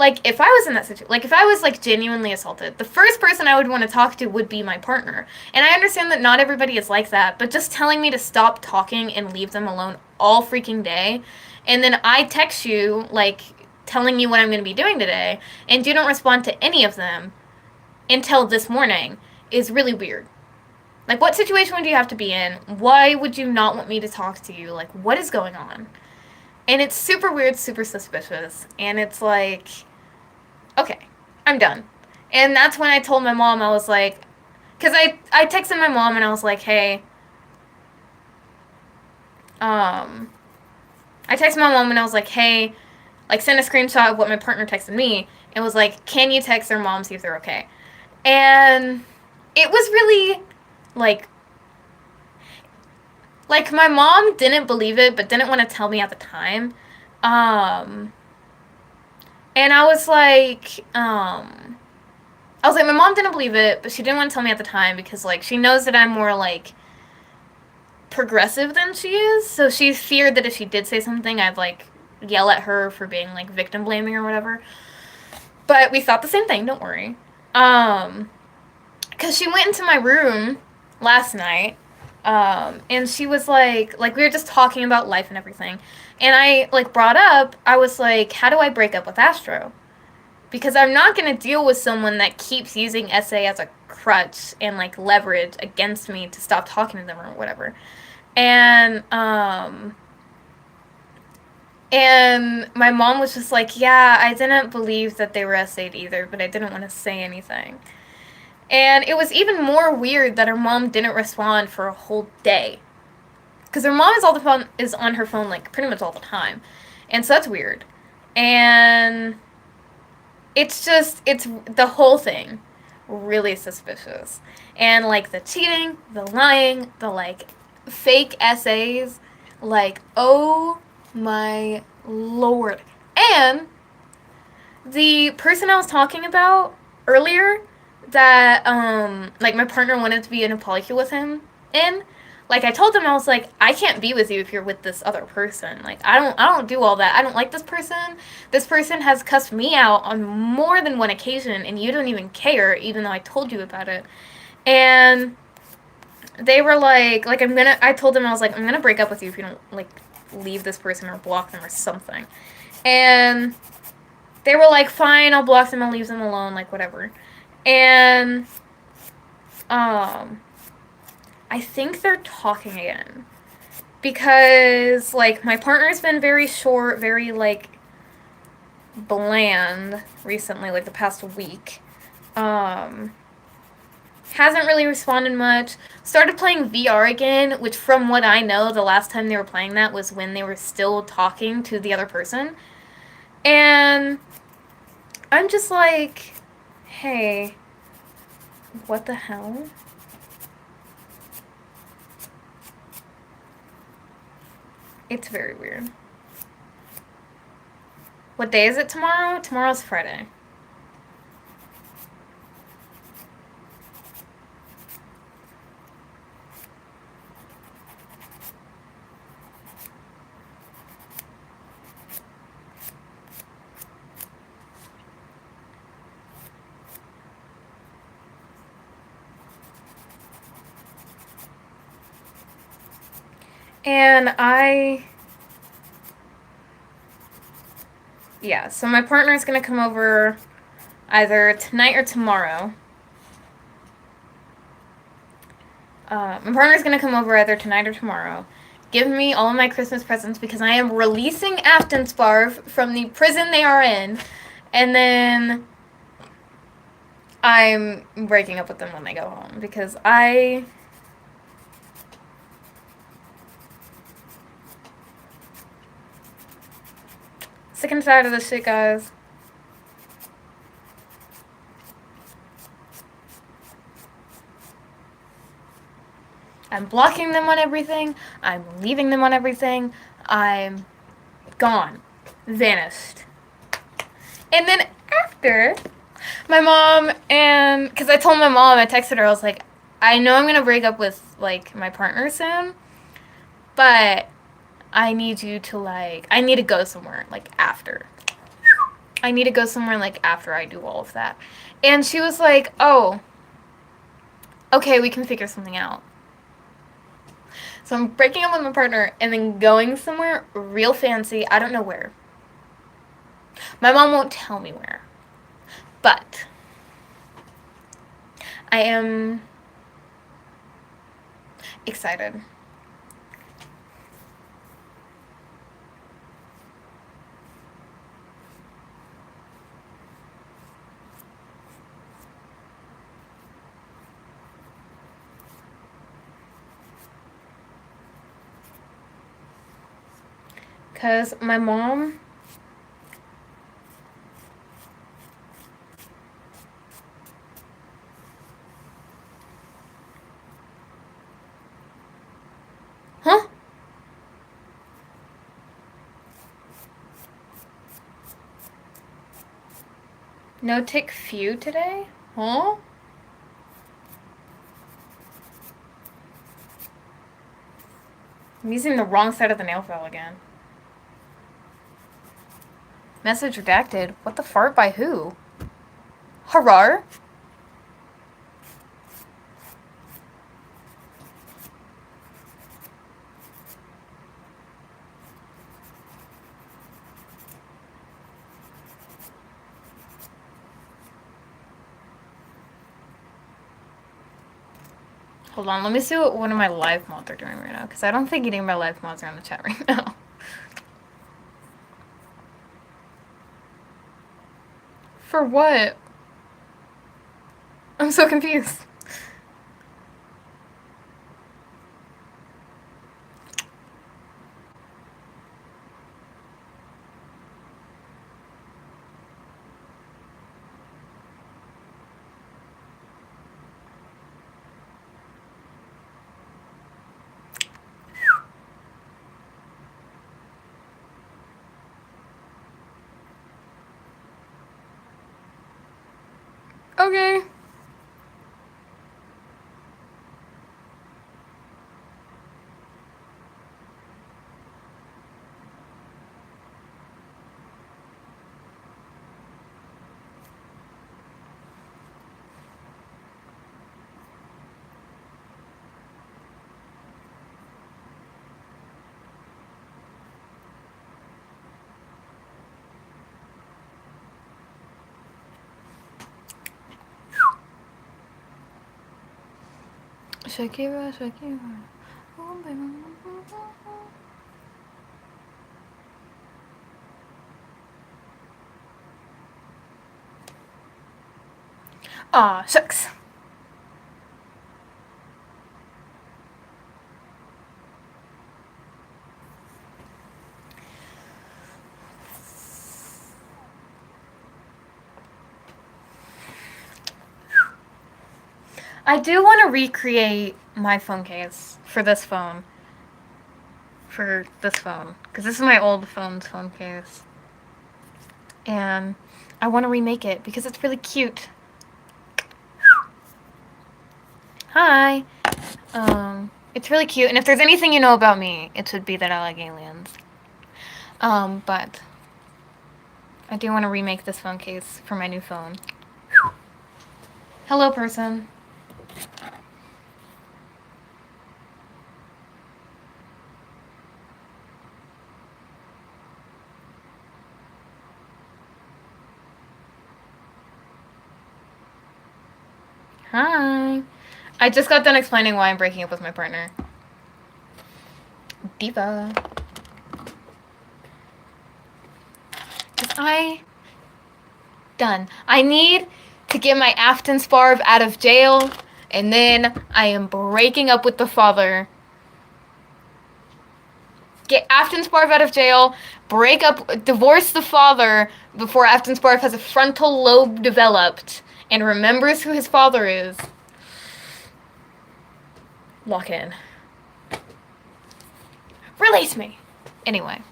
I was in that situation, like, if I was, like, genuinely assaulted, the first person I would want to talk to would be my partner. And I understand that not everybody is like that, but just telling me to stop talking and leave them alone all freaking day, and then I text you, like, telling you what I'm going to be doing today, and you don't respond to any of them until this morning, is really weird. Like, what situation would you have to be in? Why would you not want me to talk to you? Like, what is going on? And it's super weird, super suspicious, and it's like, okay, I'm done. And that's when I told my mom, I was like, Because I texted my mom and I was like, hey, I texted my mom and I was like, hey, like send a screenshot of what my partner texted me and was like, can you text their mom, see if they're okay? And it was really like my mom didn't believe it but didn't want to tell me at the time. Um and I was like, my mom didn't believe it, but she didn't want to tell me at the time because like she knows that I'm more like progressive than she is. So she feared that if she did say something, I'd like yell at her for being like victim blaming or whatever. But we thought the same thing. Don't worry. Um, because she went into my room last night, and she was like we were just talking about life and everything, and I like brought up, I was like, how do I break up with Astro? Because I'm not gonna deal with someone that keeps using SA as a crutch and like leverage against me to stop talking to them or whatever. And and my mom was just like, yeah, I didn't believe that they were SA'd either, but I didn't want to say anything. And it was even more weird that her mom didn't respond for a whole day. Because her mom is on her phone like pretty much all the time. And so that's weird. And it's the whole thing really suspicious. And like the cheating, the lying, the like fake essays, like oh my lord. And the person I was talking about earlier that like my partner wanted to be in a polycule with him in, like I told him, I was like, I can't be with you if you're with this other person. Like I don't do all that. I don't like this person. This person has cussed me out on more than one occasion and you don't even care even though I told you about it. And they were like I told them, I was like, I'm gonna break up with you if you don't like leave this person or block them or something. And they were like, fine, I'll block them, I'll leave them alone, like whatever. And I think they're talking again. Because like my partner's been very short, very like bland recently, like the past week. Um hasn't really responded much. Started playing VR again, which from what I know, the last time they were playing that was when they were still talking to the other person. And I'm just like, hey, what the hell? It's very weird. What day is it tomorrow? Tomorrow's Friday. And yeah, so my partner's gonna come over either tonight or tomorrow. My partner's gonna come over either tonight or tomorrow. Give me all of my Christmas presents because I am releasing Aftensparv from the prison they are in, and then I'm breaking up with them when they go home because sick and tired of this shit, guys. I'm blocking them on everything. I'm leaving them on everything. I'm gone. Vanished. And then after, my mom and... Because I told my mom, I texted her, I was like, I know I'm going to break up with, like, my partner soon. But I need you to, like... I need to go somewhere, like, after. I need to go somewhere, like, after I do all of that. And she was like, oh, okay, we can figure something out. So I'm breaking up with my partner and then going somewhere real fancy. I don't know where. My mom won't tell me where. But I am excited. Because my mom... Huh? No tick few today? Huh? I'm using the wrong side of the nail file again. Message redacted. What the fart by who? Harar? Hold on, let me see what one of my live mods are doing right now, because I don't think any of my live mods are in the chat right now. For what? I'm so confused. Okay. Shakira, Shakira. Oh, baby. Aw, shucks. I do want to recreate my phone case for this phone. Because this is my old phone's phone case. And I want to remake it because it's really cute. Hi. It's really cute. And if there's anything you know about me, it would be that I like aliens. But I do want to remake this phone case for my new phone. Hello, person. Hi. I just got done explaining why I'm breaking up with my partner. Diva. Done. I need to get my Afton Sparv out of jail, and then I am breaking up with the father. Get Afton Sparv out of jail, break up, divorce the father before Afton Sparv has a frontal lobe developed and remembers who his father is. Lock in. Release me! Anyway.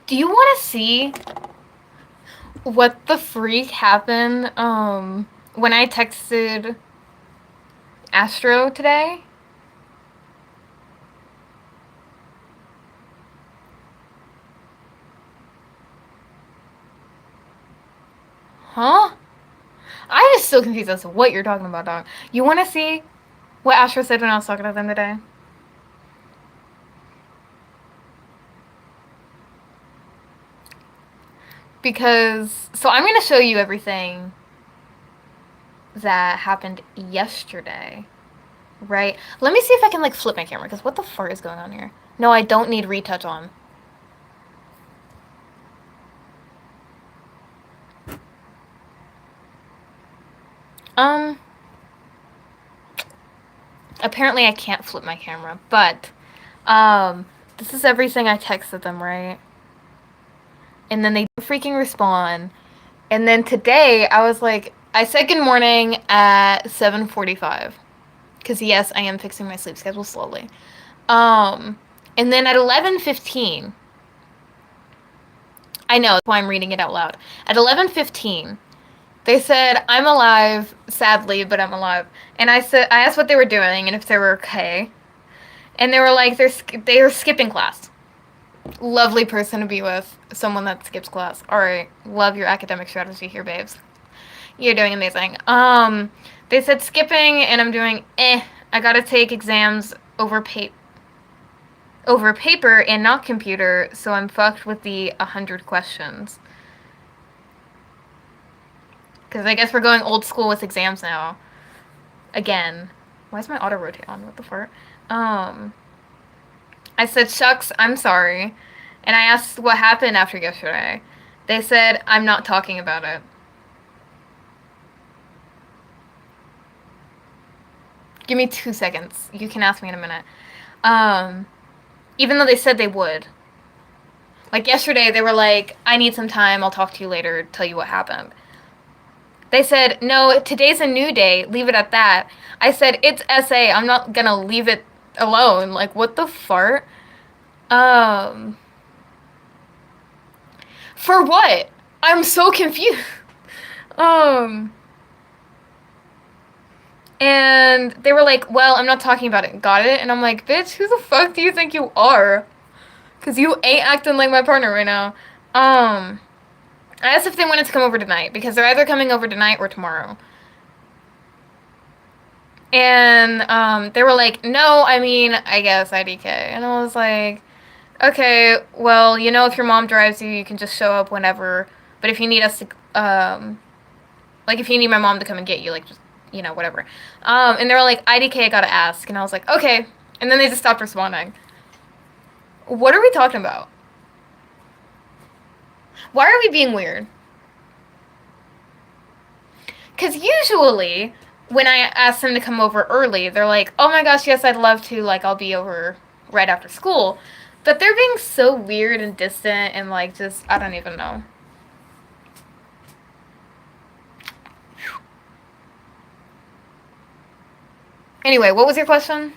Do you want to see what the freak happened when I texted Astro today? Huh? I was so confused as to what you're talking about, dog. You want to see what Astro said when I was talking to them today? because so I'm gonna show you everything that happened yesterday, right? Let me see if I can like flip my camera, because what the fuck is going on here? No, I don't need retouch on. Apparently I can't flip my camera, but this is everything I texted them, right? And then they freaking respond. And then today I was like, I said good morning at 7:45. Because yes, I am fixing my sleep schedule slowly. And then at 11:15, I know, that's why I'm reading it out loud. At 11:15, they said, I'm alive, sadly, but I'm alive. And I asked what they were doing and if they were okay. And they were like, they were skipping class. Lovely person to be with, someone that skips class. All right, love your academic strategy here, babes. You're doing amazing. They said skipping, and I'm doing I gotta take exams over paper and not computer, so I'm fucked with the 100 questions. Because I guess we're going old school with exams now. Again. Why is my auto rotate on? What the fuck? I said, shucks, I'm sorry. And I asked what happened after yesterday. They said, I'm not talking about it. Give me 2 seconds. You can ask me in a minute. Even though they said they would. Like yesterday, they were like, I need some time. I'll talk to you later, tell you what happened. They said, no, today's a new day. Leave it at that. I said, it's SA. I'm not gonna leave it alone. Like, what the fart? For what? I'm so confused. And they were like, well, I'm not talking about it. Got it? And I'm like, bitch, who the fuck do you think you are? Because you ain't acting like my partner right now. I asked if they wanted to come over tonight, because they're either coming over tonight or tomorrow. And they were like, no, I mean, I guess IDK. And I was like, okay, well, you know, if your mom drives you, you can just show up whenever. But if you need us to, like, if you need my mom to come and get you, like, just, you know, whatever. And they were like, IDK, I gotta ask. And I was like, okay. And then they just stopped responding. What are we talking about? Why are we being weird? Because usually, when I ask them to come over early, they're like, oh my gosh, yes, I'd love to. Like, I'll be over right after school. But they're being so weird and distant and, like, just, I don't even know. Anyway, what was your question?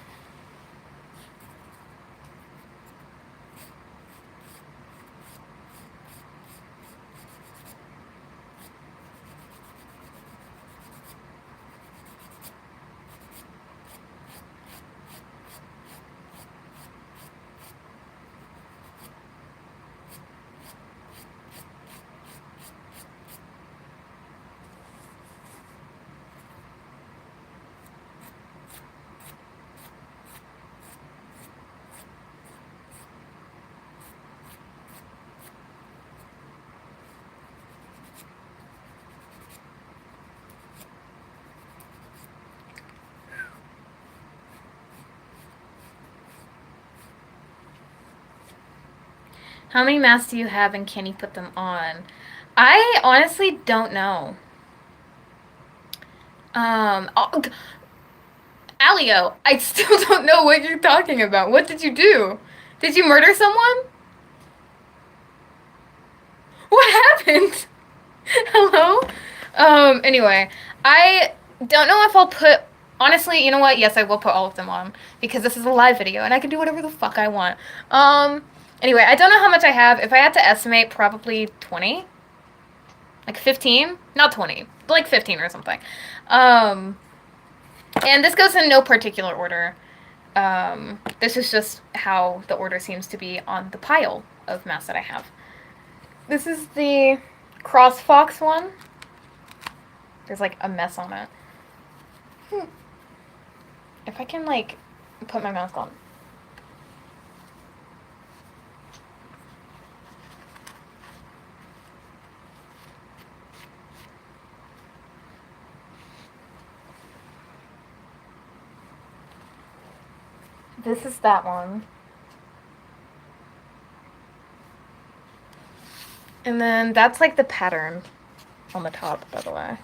How many masks do you have and can you put them on? I honestly don't know. Alio, I still don't know what you're talking about. What did you do? Did you murder someone? What happened? Hello? Anyway, I don't know if I'll put. Honestly, you know what? Yes, I will put all of them on. Because this is a live video and I can do whatever the fuck I want. Anyway, I don't know how much I have. If I had to estimate, probably 20? Like 15? Not 20. Like 15 or something. And this goes in no particular order. This is just how the order seems to be on the pile of masks that I have. This is the CrossFox one. There's like a mess on it. If I can like put my mask on. This is that one. And then that's like the pattern on the top, by the way.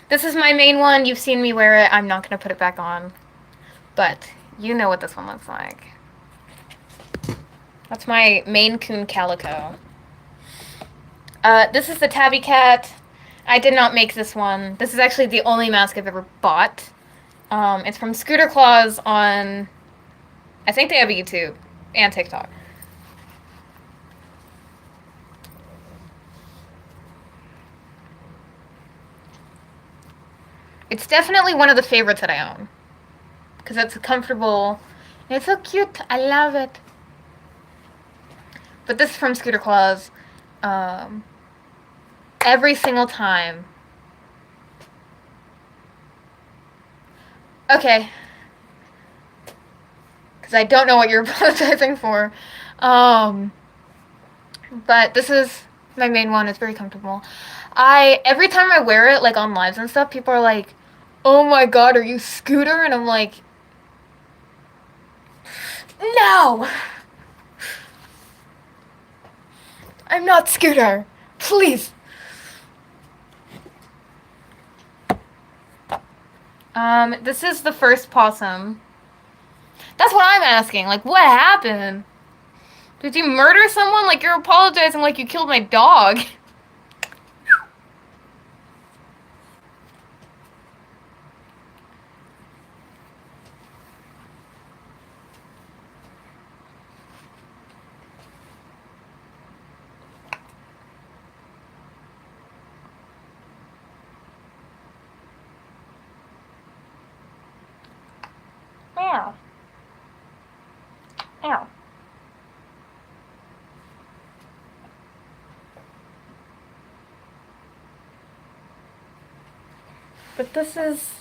This is my main one. You've seen me wear it. I'm not going to put it back on. But you know what this one looks like. That's my Maine Coon calico. This is the tabby cat. I did not make this one. This is actually the only mask I've ever bought. It's from Scooter Claws on, I think they have YouTube and TikTok. It's definitely one of the favorites that I own. Because it's comfortable. And it's so cute. I love it. But this is from Scooter Claws. Every single time. Okay. Because I don't know what you're apologizing for. But this is my main one. It's very comfortable. Every time I wear it, like on lives and stuff, people are like, "Oh my god, are you Scooter?" And I'm like, "No! I'm not Scooter. Please." This is the first possum. That's what I'm asking. Like, what happened? Did you murder someone? Like, you're apologizing like you killed my dog. Ow. Ow. But this is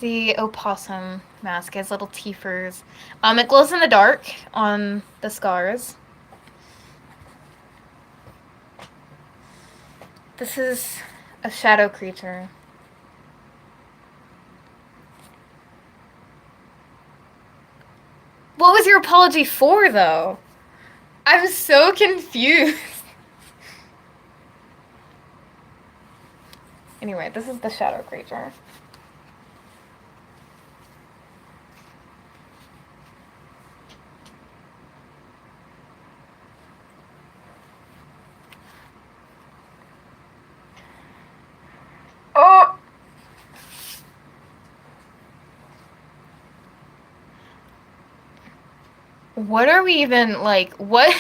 the opossum mask. It has little teethers. It glows in the dark on the scars. This is a shadow creature. What was your apology for, though? I'm so confused. Anyway, this is the shadow creature. Oh! What are we even, like, what?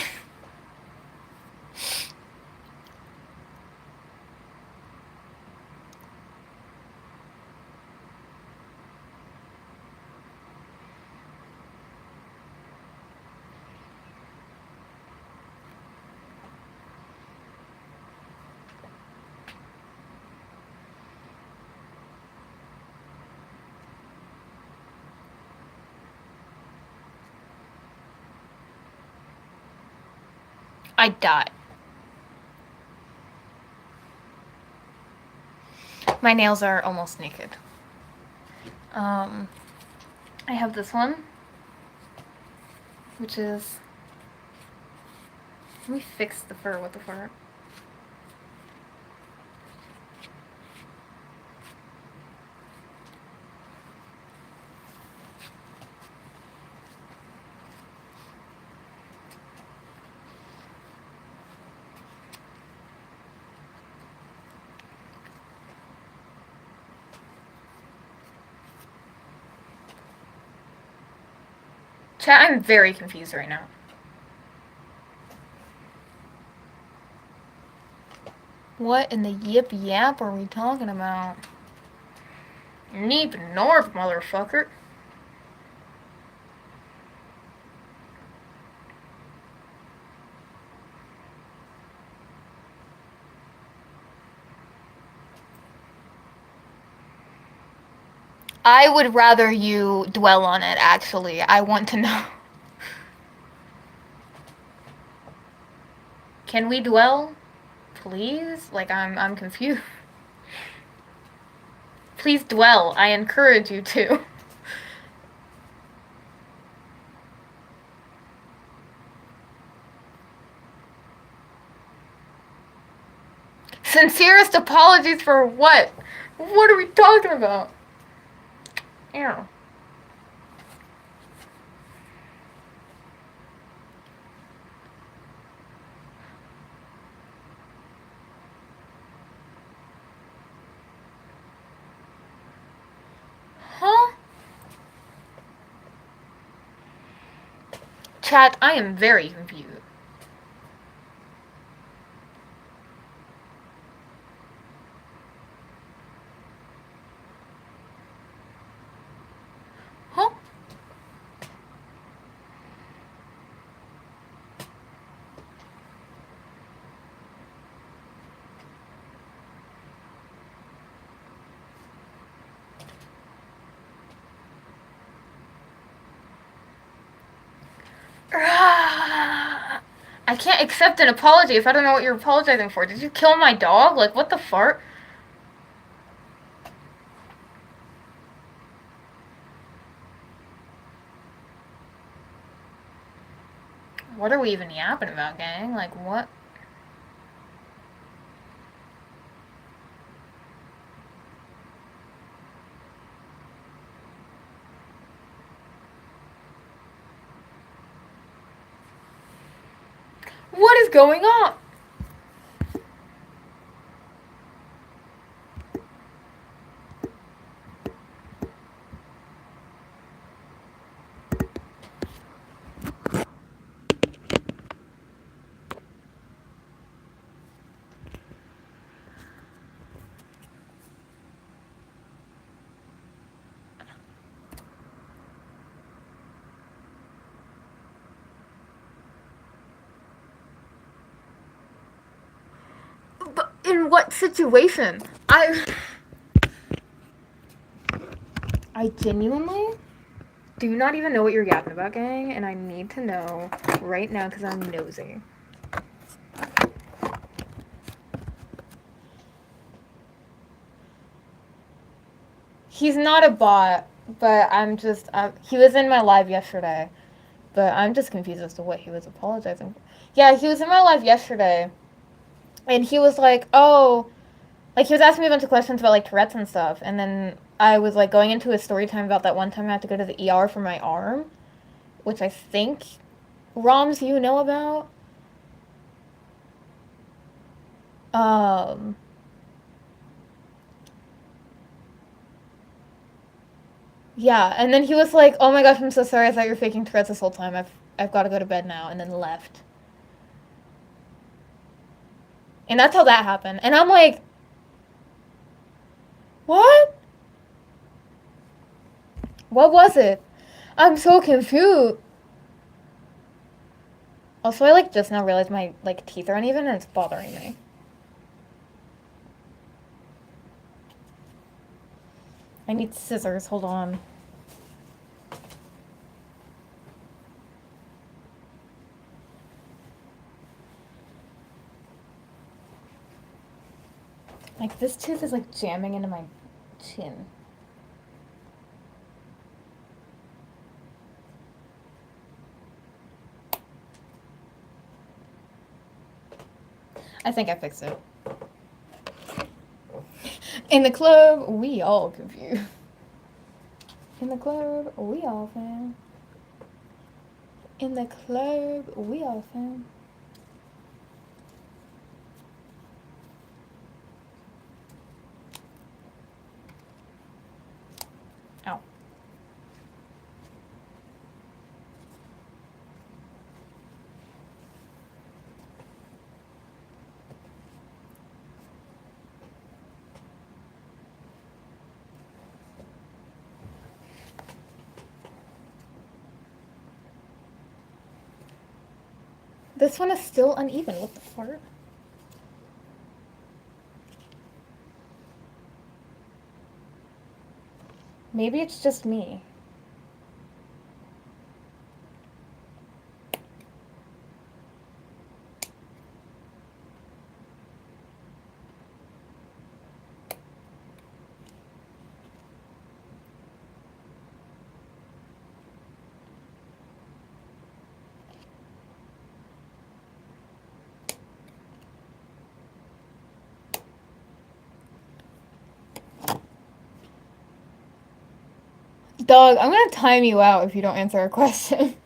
I died. My nails are almost naked. I have this one, which is, let me fix the fur with the fur. Chat, I'm very confused right now. What in the yip yap are we talking about? Neep north, motherfucker. I would rather you dwell on it, actually. I want to know. Can we dwell? Please? Like, I'm confused. Please dwell. I encourage you to. Sincerest apologies for what? What are we talking about? Ew. Huh? Chat, I am very confused. Huh? I can't accept an apology if I don't know what you're apologizing for. Did you kill my dog? Like, what the fart? What are we even yapping about, gang? Like, what? What is going on? But in what situation? I genuinely do not even know what you're yapping about, gang, and I need to know right now because I'm nosy. He's not a bot, but I'm just. He was in my live yesterday, but I'm just confused as to what he was apologizing for. Yeah, he was in my live yesterday, and he was like, oh, like he was asking me a bunch of questions about like Tourette's and stuff, and then I was like going into his story time about that one time I had to go to the ER for my arm, which I think Roms you know about. Um, yeah, and then he was like, "Oh my gosh, I'm so sorry. I thought you were faking Tourette's this whole time. I've got to go to bed now," and then left. And that's how that happened. And I'm like, "What? What was it? I'm so confused." Also, I like just now realized my like teeth are uneven and it's bothering me. I need scissors. Hold on. Like this tooth is like jamming into my chin. I think I fixed it. In the club, we all confused. In the club, we all fam. In the club, we all fam. Ow. This one is still uneven. What the fart? Maybe it's just me. Dog, I'm gonna time you out if you don't answer a question.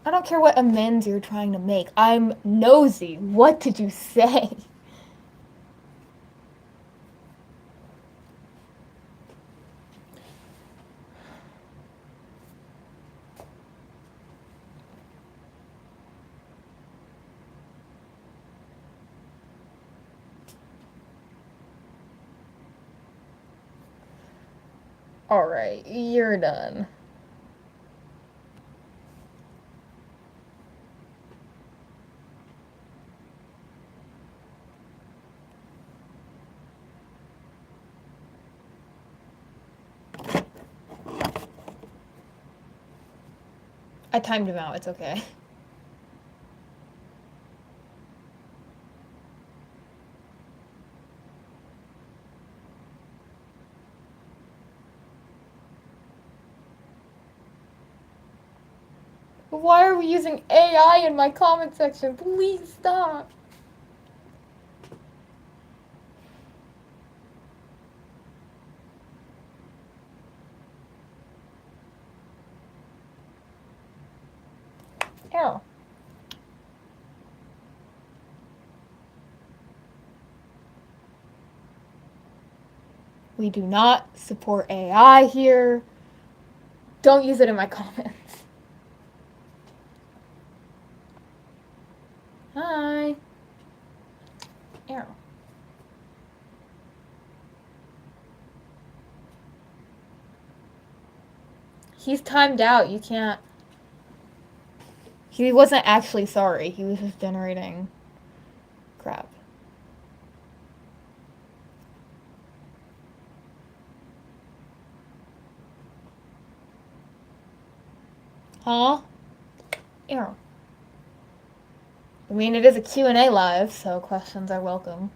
I don't care what amends you're trying to make. I'm nosy. What did you say? Alright, you're done. I timed him out, it's okay. Why are we using AI in my comment section? Please stop. Ew. We do not support AI here. Don't use it in my comments. Hi. Ew. He's timed out. You can't. He wasn't actually sorry. He was just generating crap. Huh? Ew. I mean, it is a Q&A live, so questions are welcome.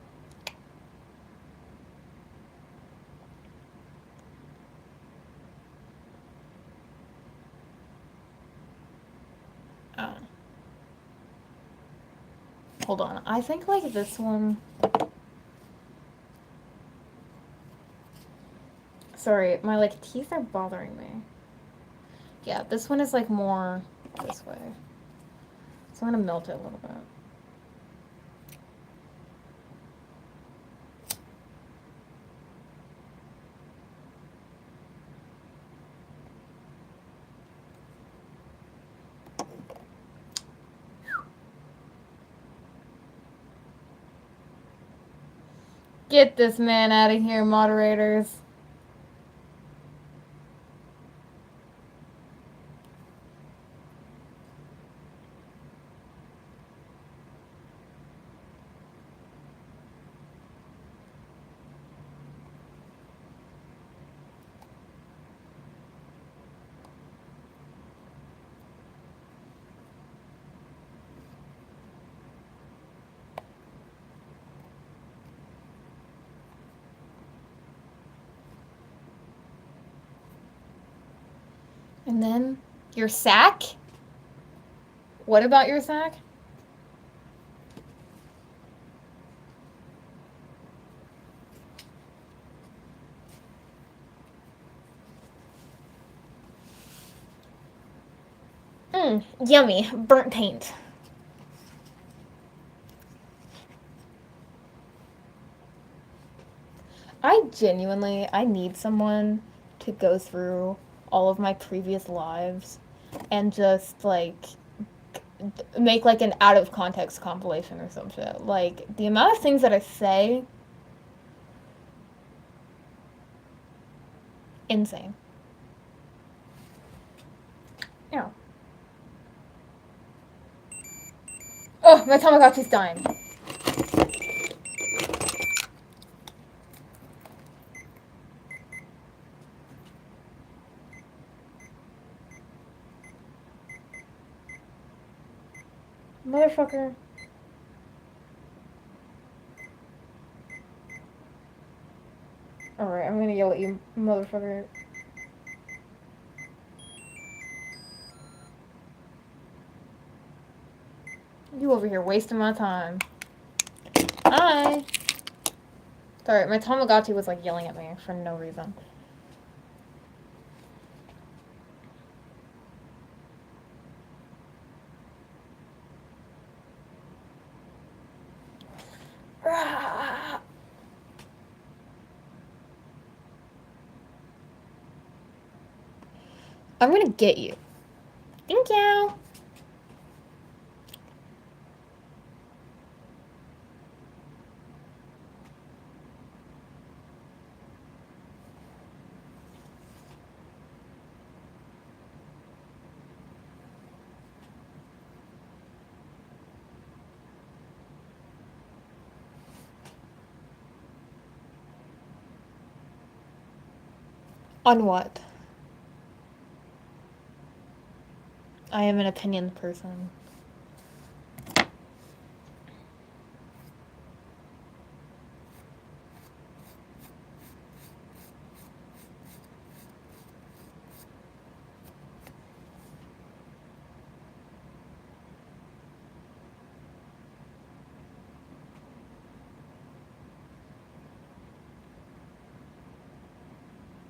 Oh. Hold on. I think, like, this one... Sorry, my, like, teeth are bothering me. Yeah, this one is, like, more this way. So I'm gonna melt it a little bit. Get this man out of here, moderators. And then your sack? What about your sack? Yummy. Burnt paint. I need someone to go through all of my previous lives and just, like, make, like, an out of context compilation or some shit. Like, the amount of things that I say, insane. Yeah. Oh, my Tamagotchi's dying. Motherfucker. Alright, I'm gonna yell at you, motherfucker. You over here wasting my time. Hi. Sorry, my Tamagotchi was like yelling at me for no reason. I'm gonna get you. Thank you. On what? I am an opinion person.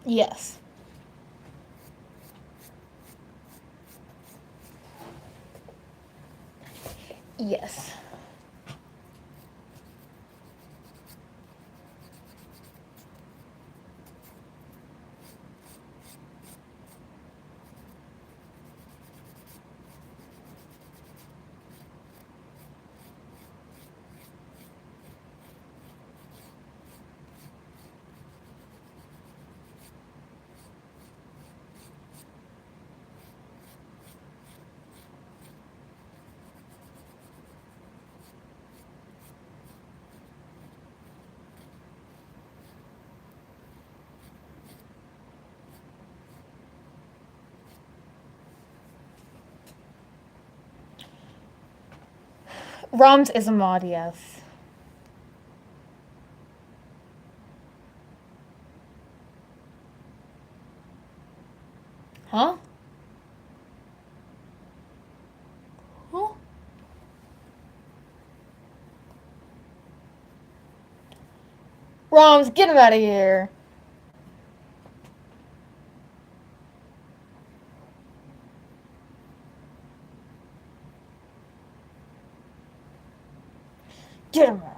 Yes. Yes. Roms is a mod, yes. Huh? Huh? Roms, get him out of here. Get him out.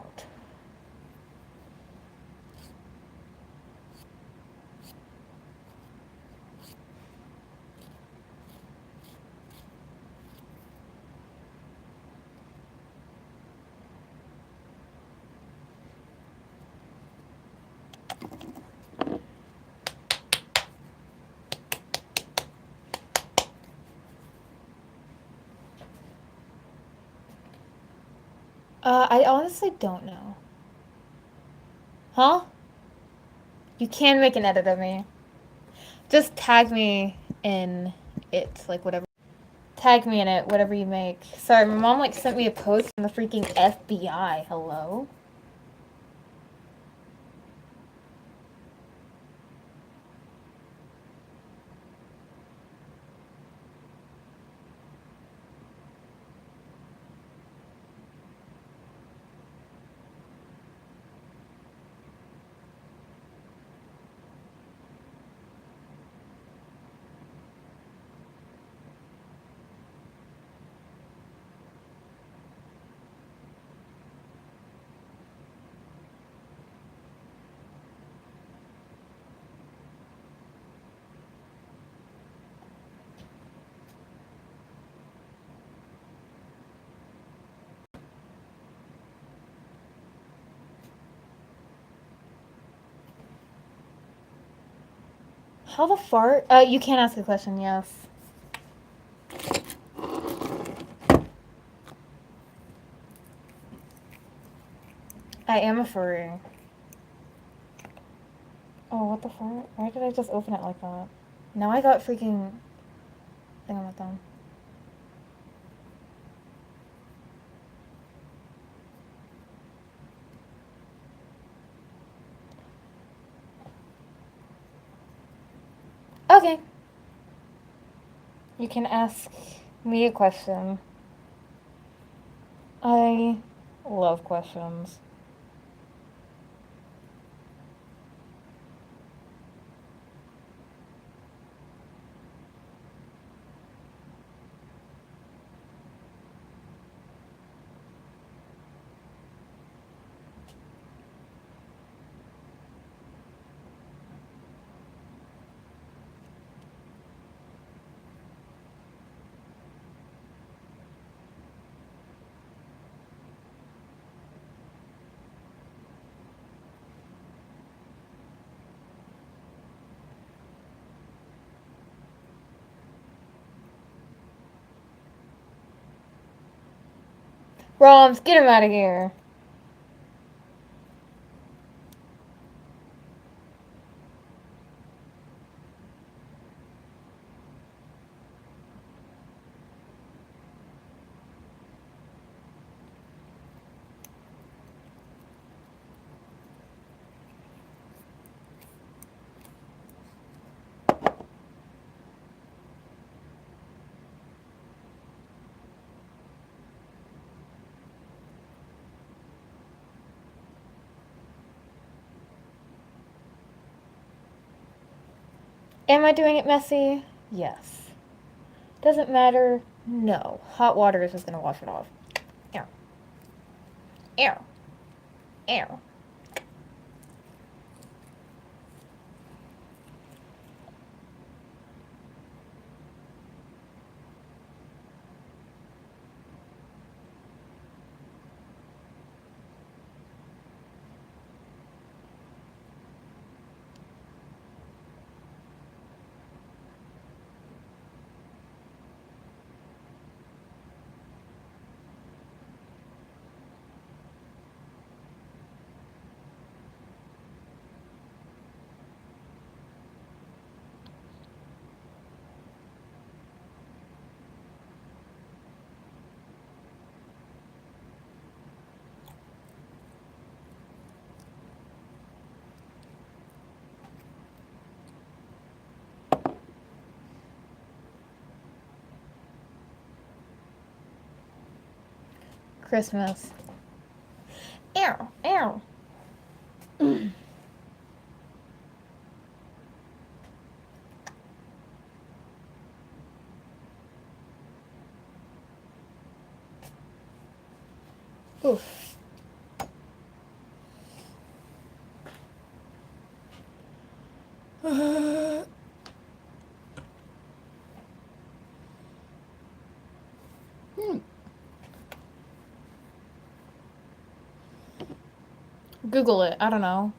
I honestly don't know. Huh? You can make an edit of me. Just tag me in it, like whatever. Tag me in it, whatever you make. Sorry, my mom like sent me a post from the freaking FBI. Hello? How the fart? You can ask a question, yes. I am a furry. Oh, what the fuck? Why did I just open it like that? Now I got freaking thing on my thumb. Okay. You can ask me a question. I love questions. Roms, get him out of here. Am I doing it messy? Yes. Doesn't matter? No. Hot water is just gonna wash it off. Ew. Ew. Ew. Christmas. Ew. Ew. Oof. Google it. I don't know.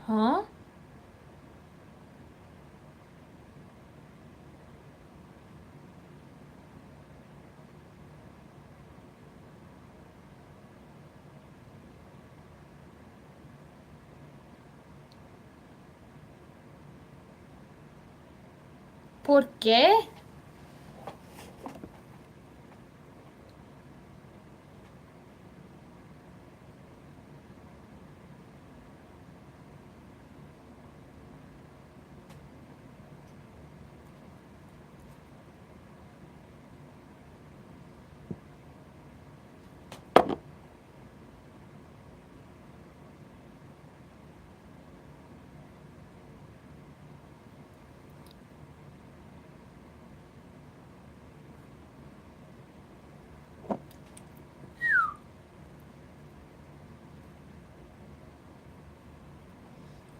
Huh? ¿Por qué?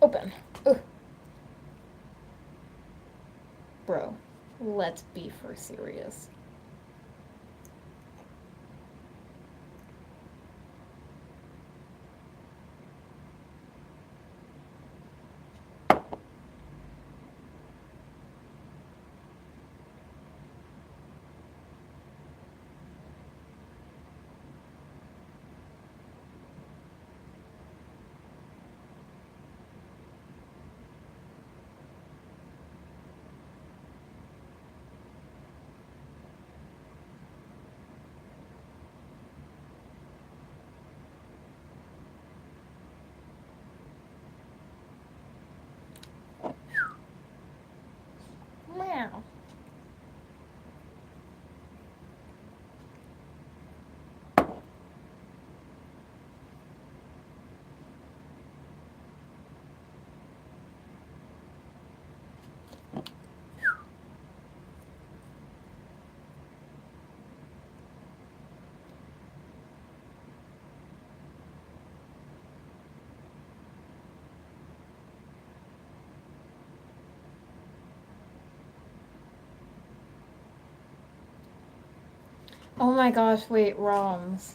Open. Ugh. Bro, let's be for serious. Oh my gosh, wait, ROMs.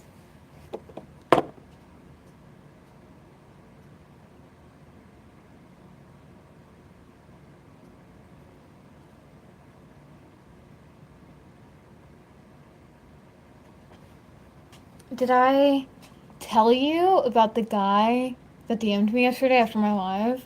Did I tell you about the guy that DM'd me yesterday after my live?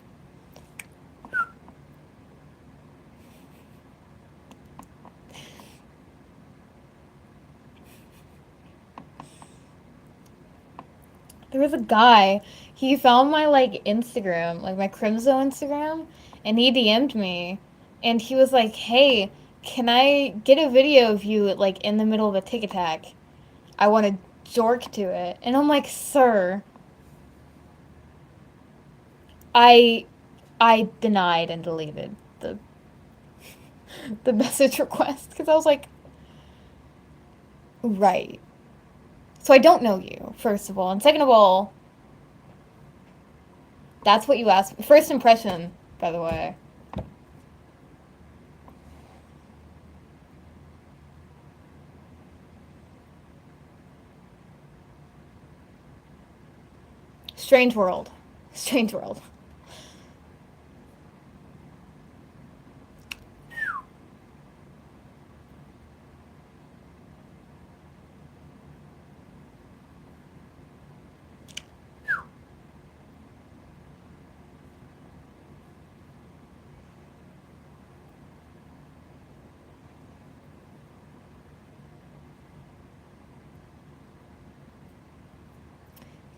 There was a guy. He found my like Instagram, like my Crimzo Instagram, and he DM'd me, and he was like, "Hey, can I get a video of you like in the middle of a tic tac? I want to jork to it." And I'm like, "Sir, I I denied and deleted the message request because I was like, right. So I don't know you, first of all, and second of all, that's what you asked. First impression, by the way. Strange world. Strange world.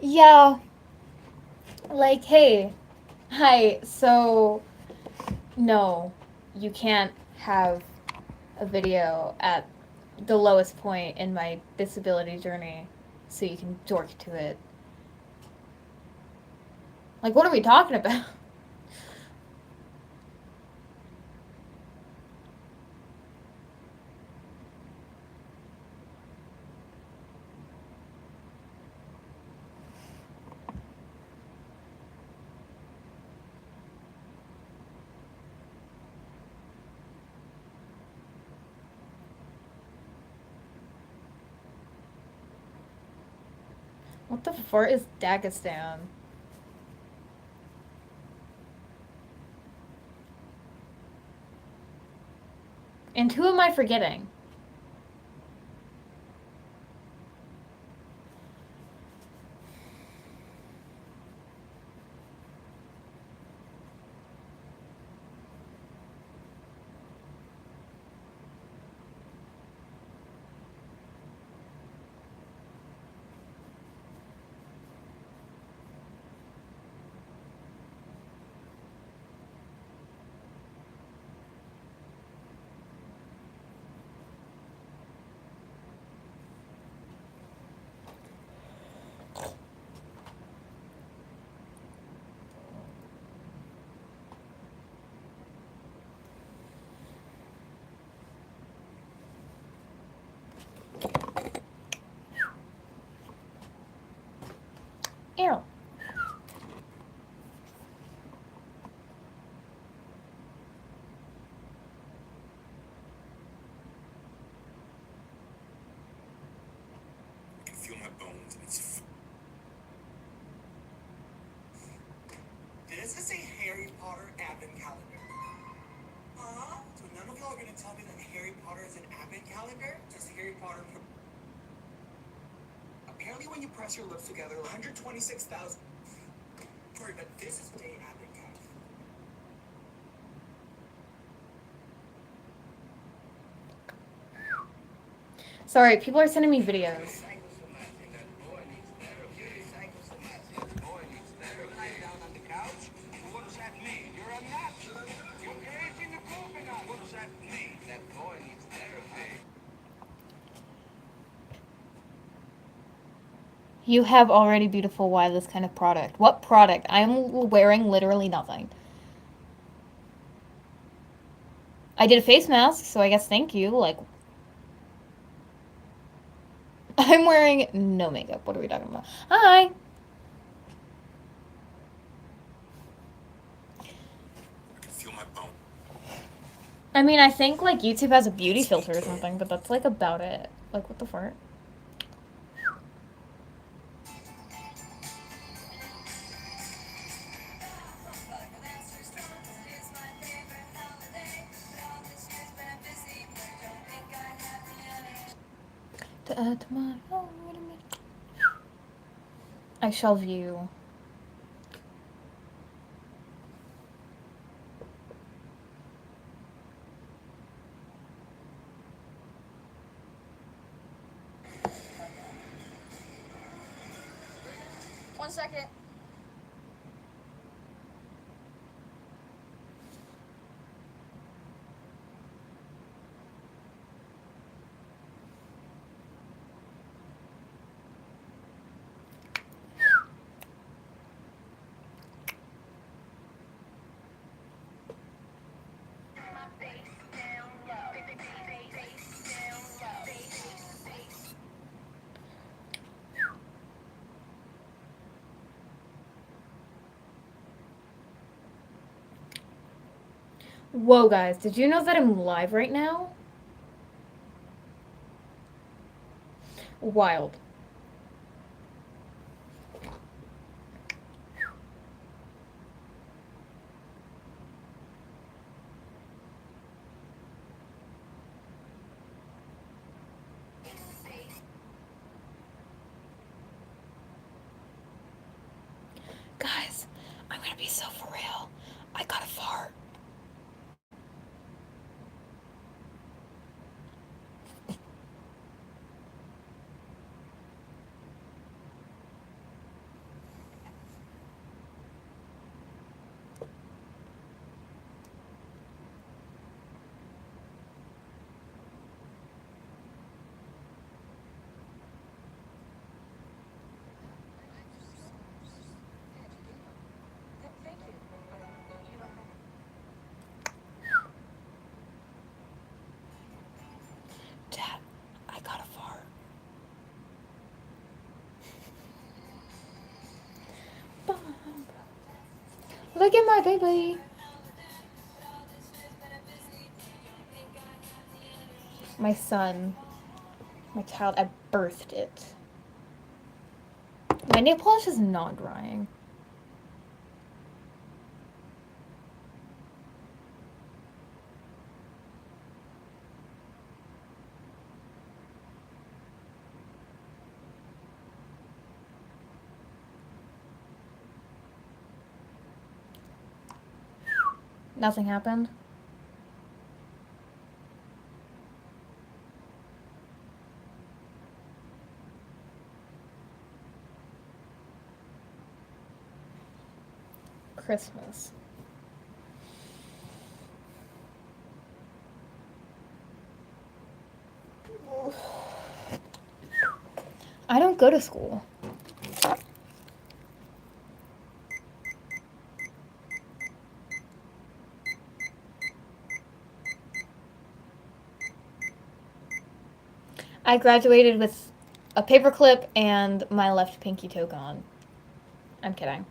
Yeah, like, hey, hi, so, no, you can't have a video at the lowest point in my disability journey so you can dork to it. Like, what are we talking about? What the fart is Dagestan? And who am I forgetting? Ew. I can feel my bones. This is a Harry Potter advent calendar. Huh? So none of y'all are gonna tell me that Harry Potter is an advent calendar? Just Harry Potter. Apparently, when you press your lips together, 126,000. Sorry, but this is a advent calendar. Sorry, people are sending me videos. You have already beautiful wireless kind of product. What product? I'm wearing literally nothing. I did a face mask, so I guess thank you. Like, I'm wearing no makeup. What are we talking about? Hi. I can feel my bone. I mean, I think like YouTube has a beauty filter or something, but that's like about it. Like, what the fart? To add to my. Oh, wait a minute. I shall view. One second. Whoa, guys, did you know that I'm live right now? Wild. Guys, I'm gonna be so for real. I got a fart. Thank you. You don't have Dad, I got a fart. Look at my baby. My son. My child. I birthed it. My nail polish is not drying. Nothing happened. Christmas. I don't go to school. I graduated with a paperclip and my left pinky toe gone. I'm kidding.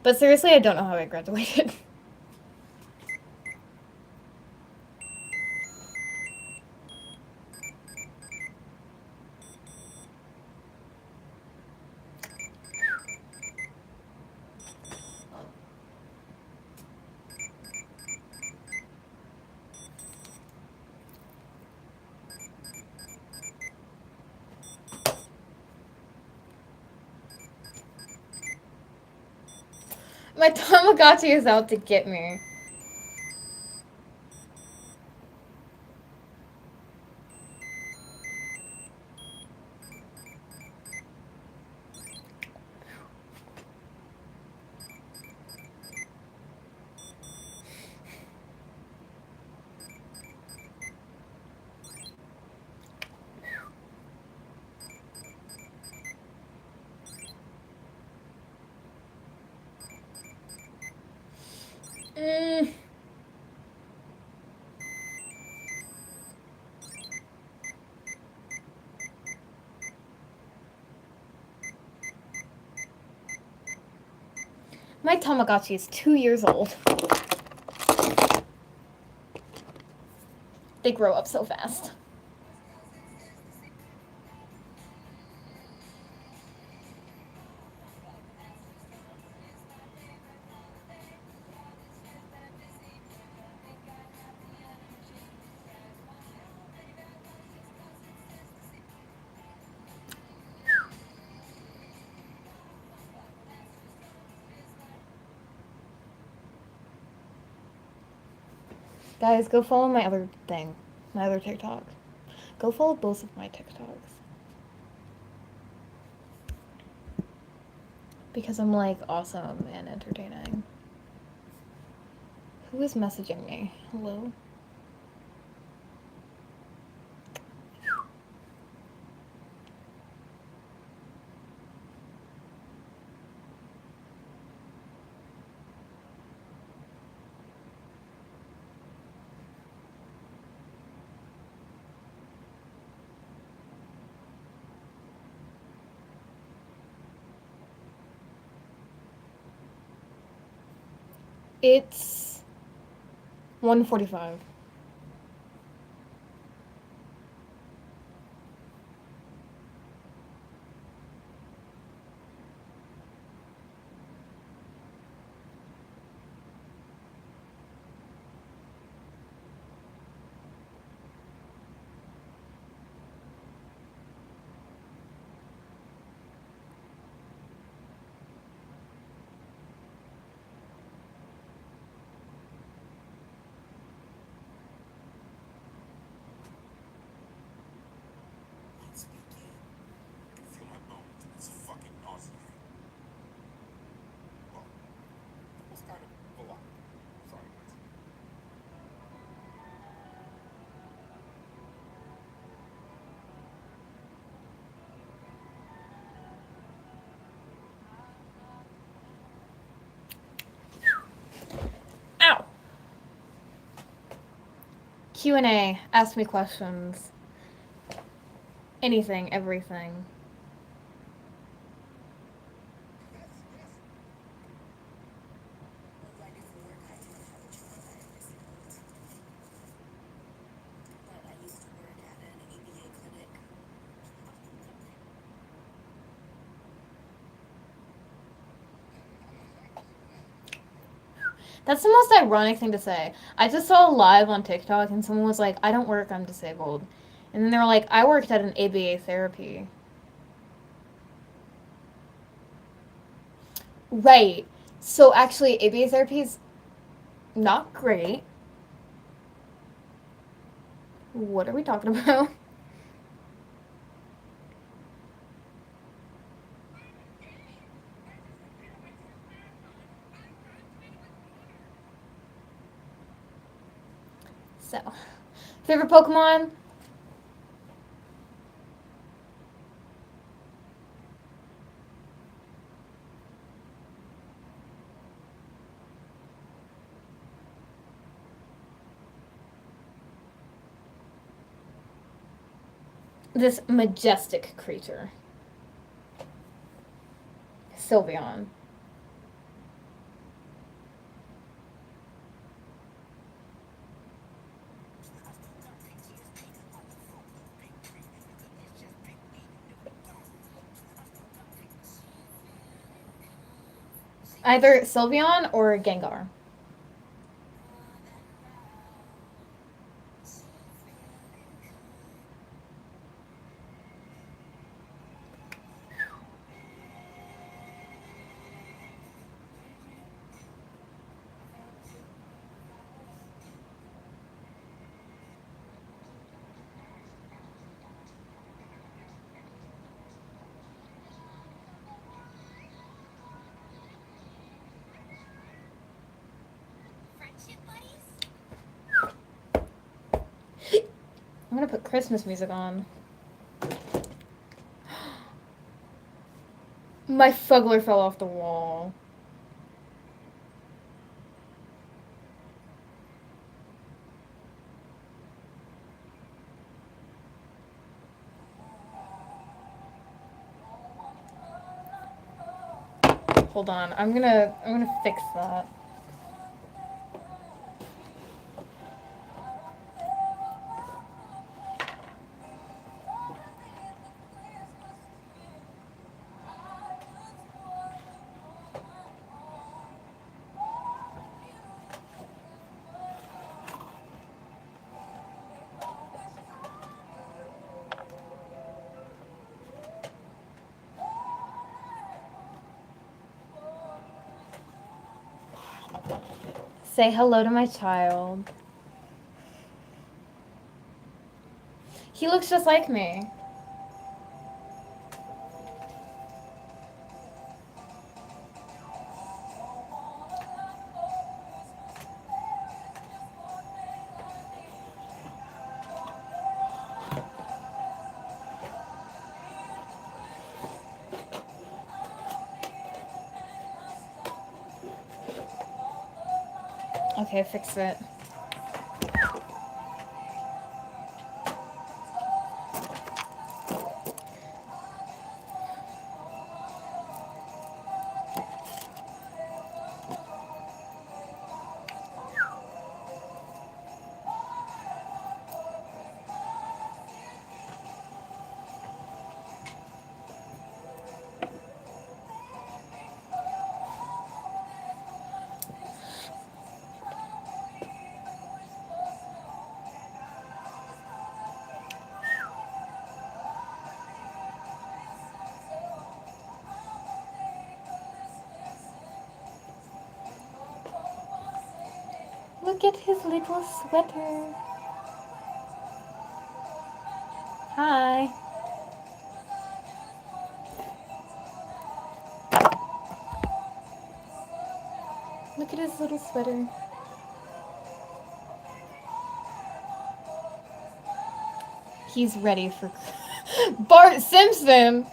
But seriously, I don't know how I graduated. My Tamagotchi is out to get me. Mm. My Tamagotchi is 2 years old. They grow up so fast. Guys, go follow my other thing, my other TikTok. Go follow both of my TikToks. Because I'm like awesome and entertaining. Who is messaging me? Hello? It's 1:45. Once again, I can feel my bones. It's fucking nauseating. Well, it was kind of a lot. Sorry, guys. Ow! QnA. Ask me questions. Anything, everything. What do I do for work? I do have a job. I am disabled. But I used to work at an ABA clinic. That's the most ironic thing to say. I just saw a live on TikTok and someone was like, I don't work, I'm disabled. And then they were like, I worked at an ABA therapy. Right. So actually, ABA therapy is not great. What are we talking about? So, favorite Pokemon? This majestic creature. Sylveon. Either Sylveon or Gengar. I'm gonna put Christmas music on. My Fuggler fell off the wall. Hold on. I'm gonna fix that. Say hello to my child. He looks just like me. Okay, fix it. Look at his little sweater. Hi. Look at his little sweater. He's ready for Bart Simpson.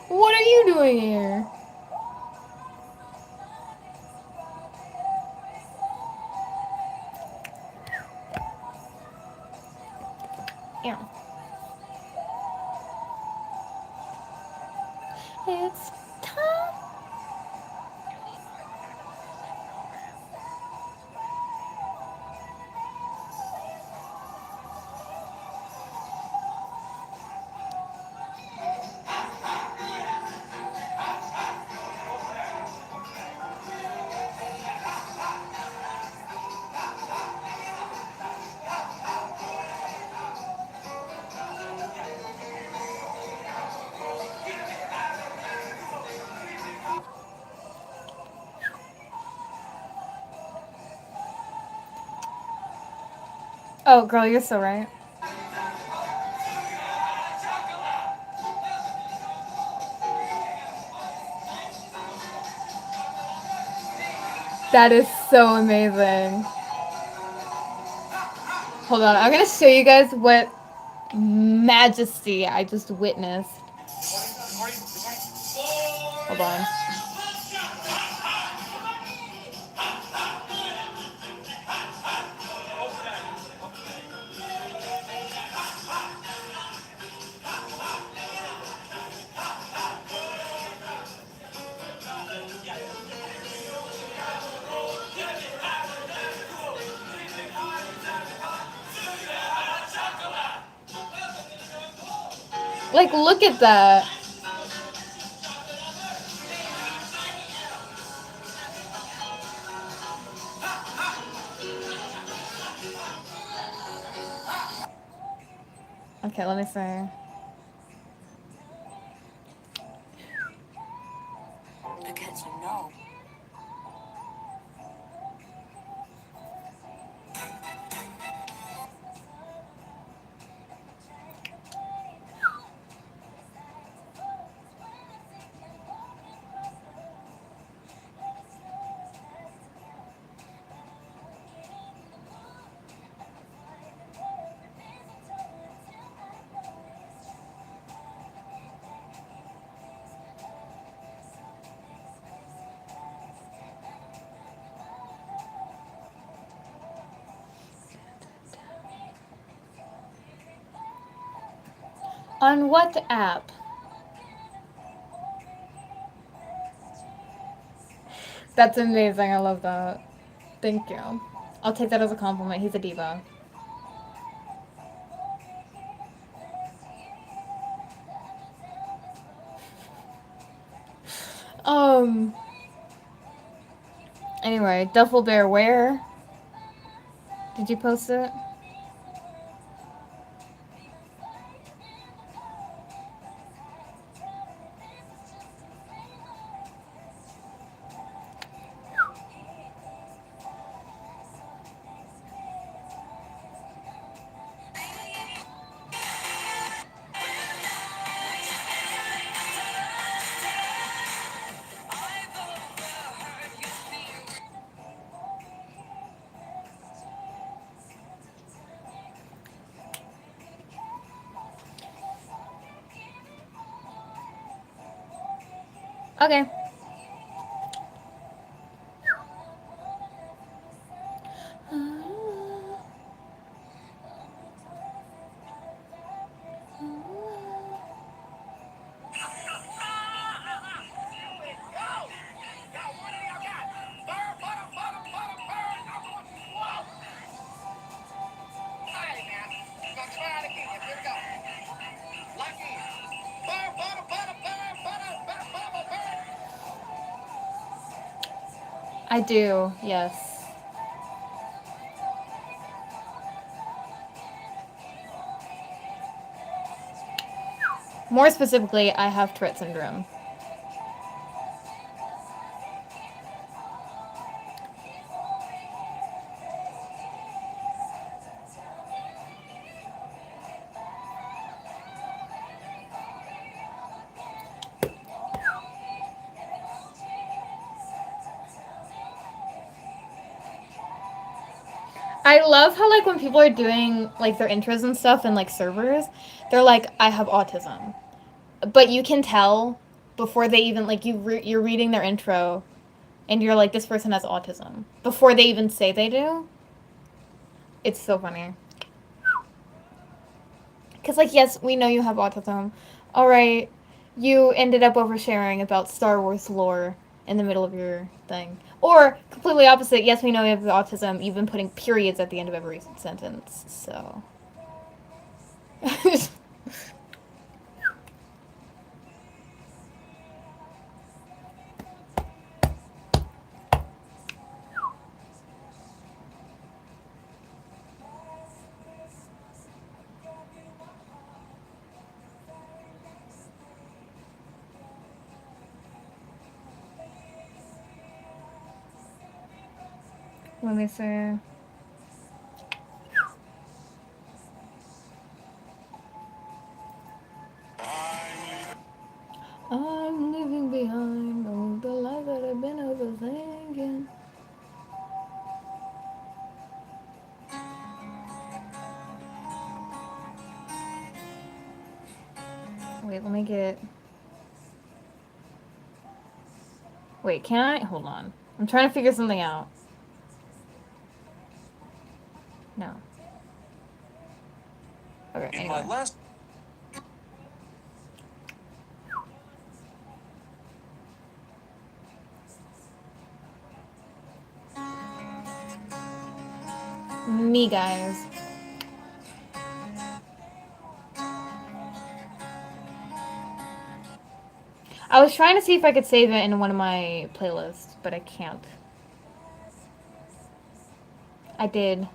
What are you doing here? Yeah. It's time. Oh, girl, you're so right. That is so amazing. Hold on, I'm gonna show you guys what majesty I just witnessed. Hold on. Like, look at that. Okay, let me see. Because you know. On what app? That's amazing. I love that. Thank you. I'll take that as a compliment. He's a diva. Um. Anyway, Duffel Bear, where? Did you post it? Okay. I do, yes. More specifically, I have Tourette syndrome. I love how like when people are doing like their intros and stuff and like servers, they're like, I have autism, but you can tell before they even like you're reading their intro, and you're like, this person has autism before they even say they do. It's so funny. Because like, yes, we know you have autism. All right, you ended up oversharing about Star Wars lore in the middle of your thing. Or completely opposite. Yes, we know you have autism. You've been putting periods at the end of every sentence. So. Let me see. I'm leaving behind all the life that I've been overthinking. Wait, let me get. Wait, can I? Hold on. I'm trying to figure something out. No. Okay, anyway. Me, guys. I was trying to see if I could save it in one of my playlists, but I can't. I did.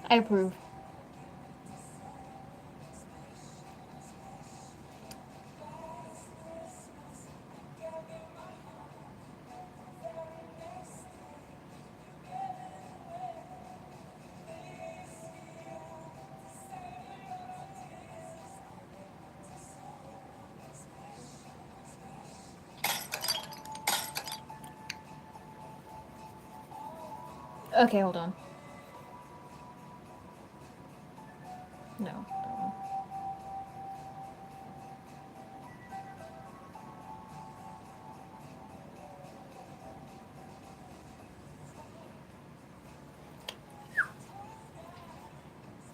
I approve. Okay, hold on. No.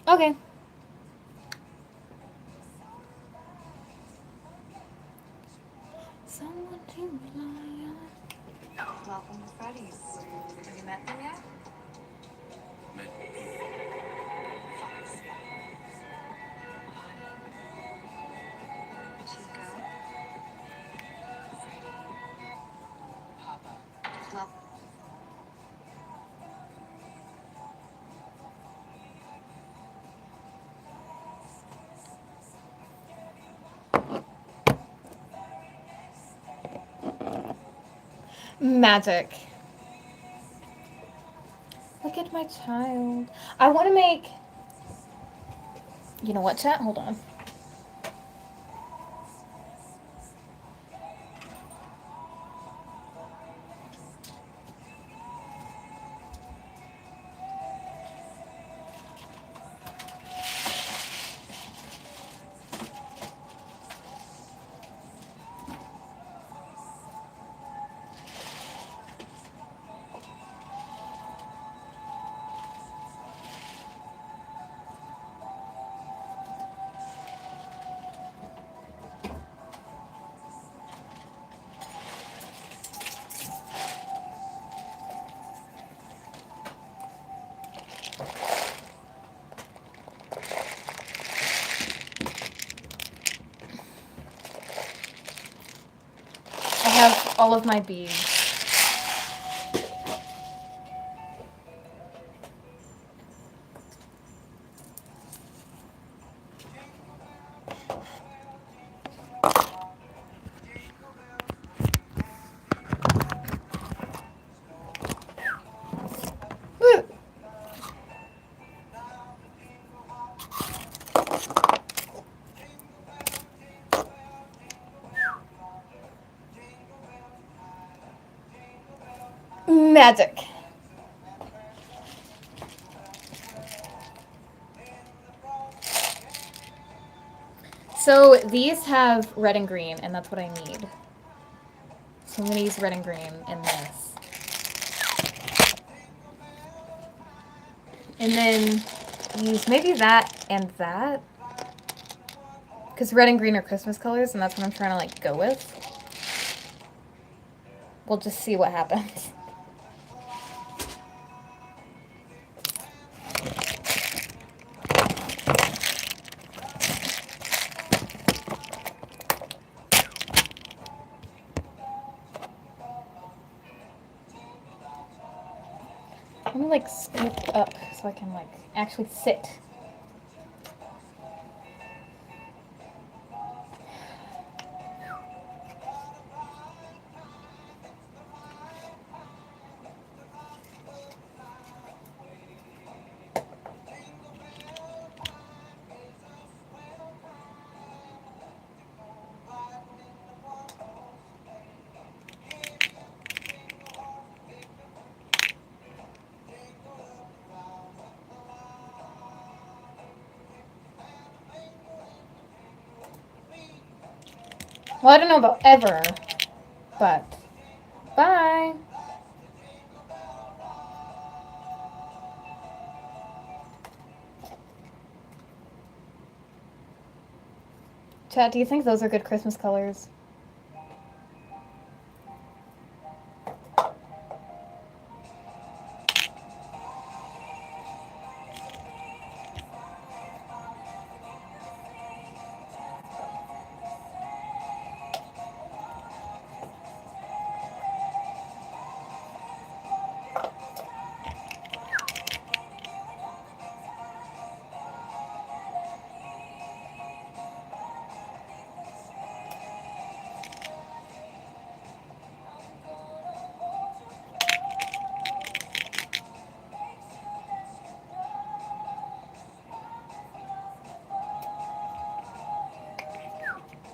Okay. Someone to rely on. Welcome to Freddy's. Have you met them yet? Chico. Freddy. Papa. Well, Magic. Look at my child. I want to make. You know what, chat? Hold on. all of my beads. Woo! Magic. So these have red and green, and that's what I need. So I'm going to use red and green in this. And then use maybe that and that. Because red and green are Christmas colors, and that's what I'm trying to like go with. We'll just see what happens. I'm gonna like scoop up so I can like actually sit. Well, I don't know about ever, but bye. Chat, do you think those are good Christmas colors?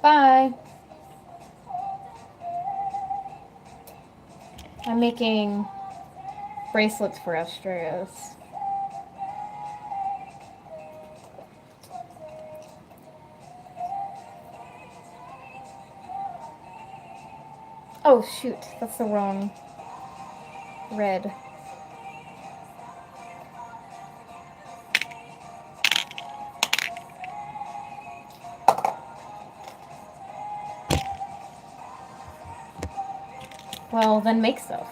Bye. I'm making bracelets for Astreas. Oh shoot, that's the wrong red. Well, then make stuff.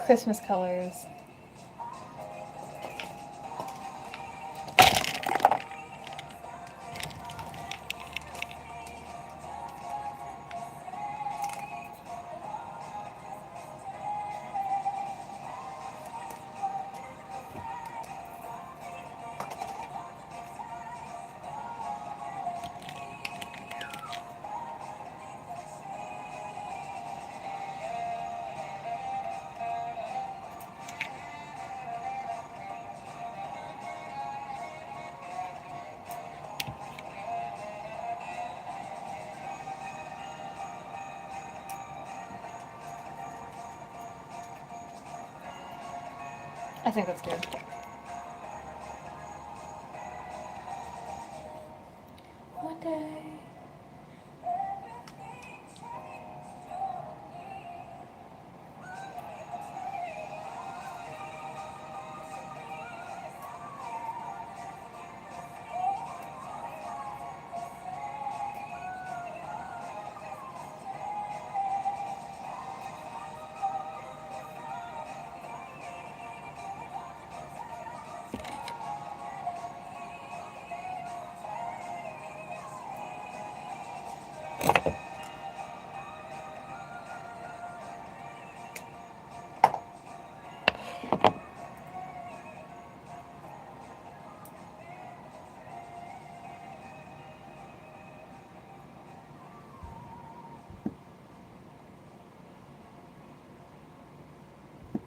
Christmas colors. I think that's good.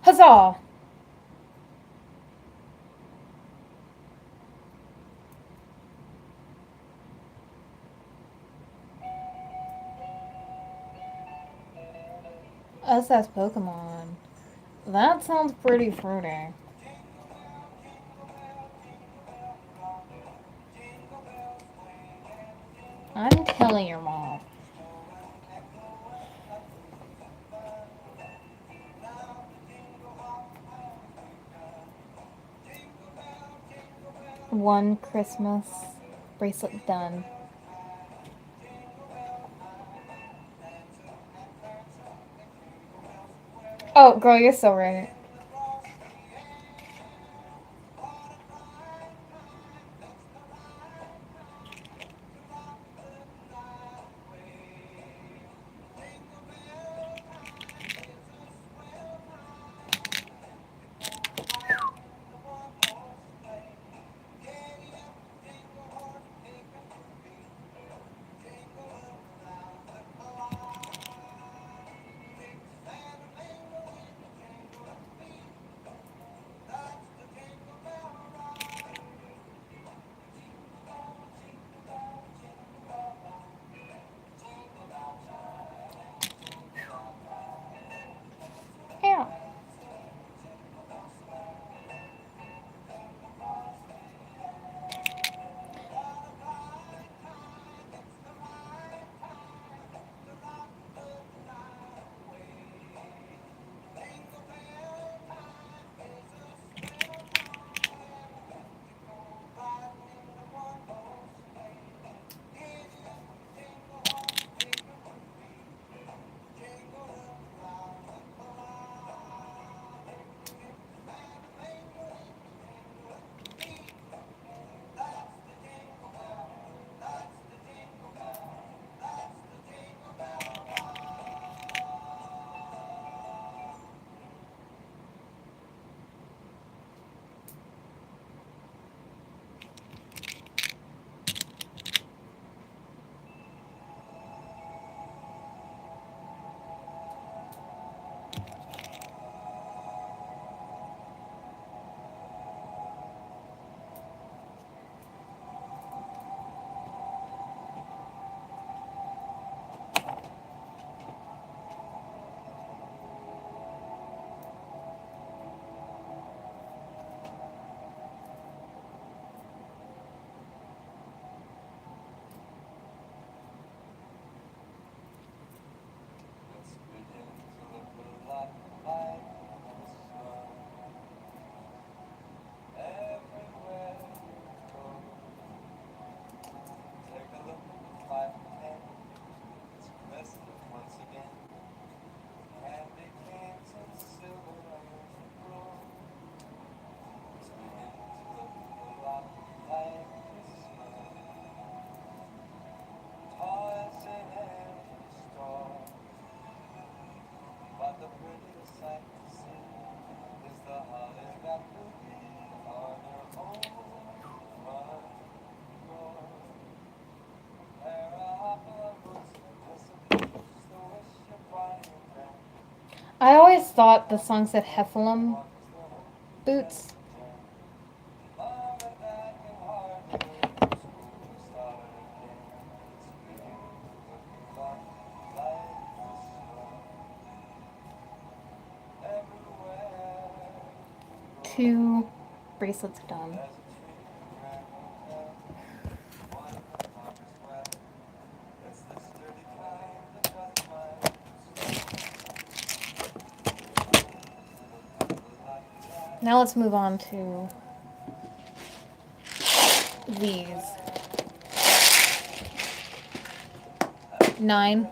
Huzzah! Us as Pokemon. That sounds pretty fruity. I'm killing your mom. One Christmas bracelet done. Oh, girl, you're so right. Ow. I always thought the song said Heffalump boots. Two bracelets done. Now let's move on to these. 9.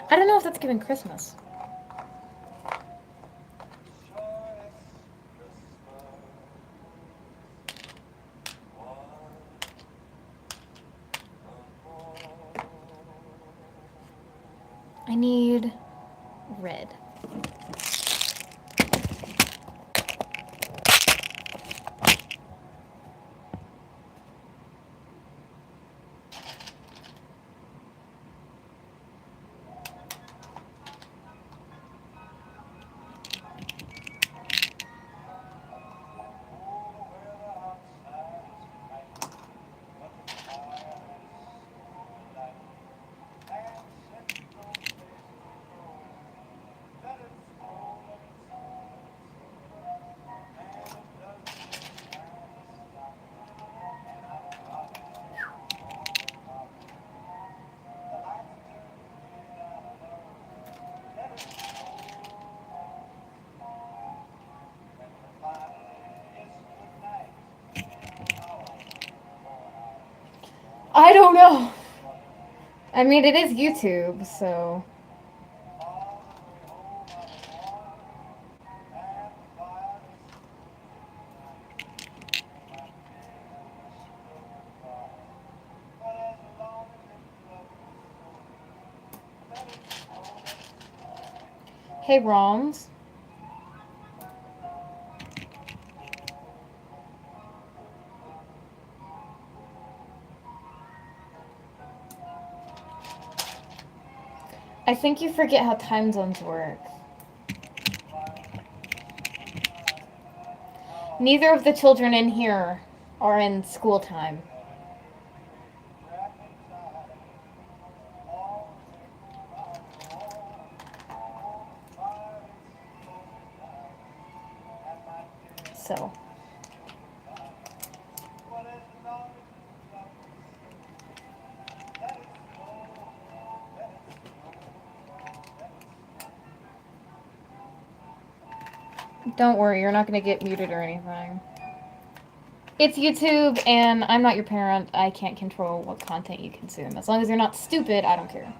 I don't know if that's giving Christmas. I need red. I don't know. I mean, it is YouTube, so. Hey, Roms. I think you forget how time zones work. Neither of the children in here are in school time. So. Don't worry, you're not going to get muted or anything. It's YouTube, and I'm not your parent. I can't control what content you consume. As long as you're not stupid, I don't care.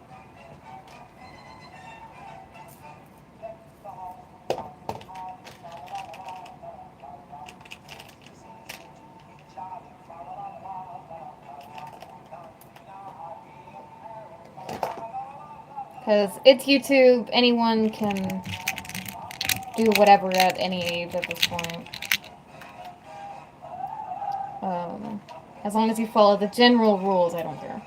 Because it's YouTube, anyone can do whatever at any age at this point. As long as you follow the general rules, I don't care.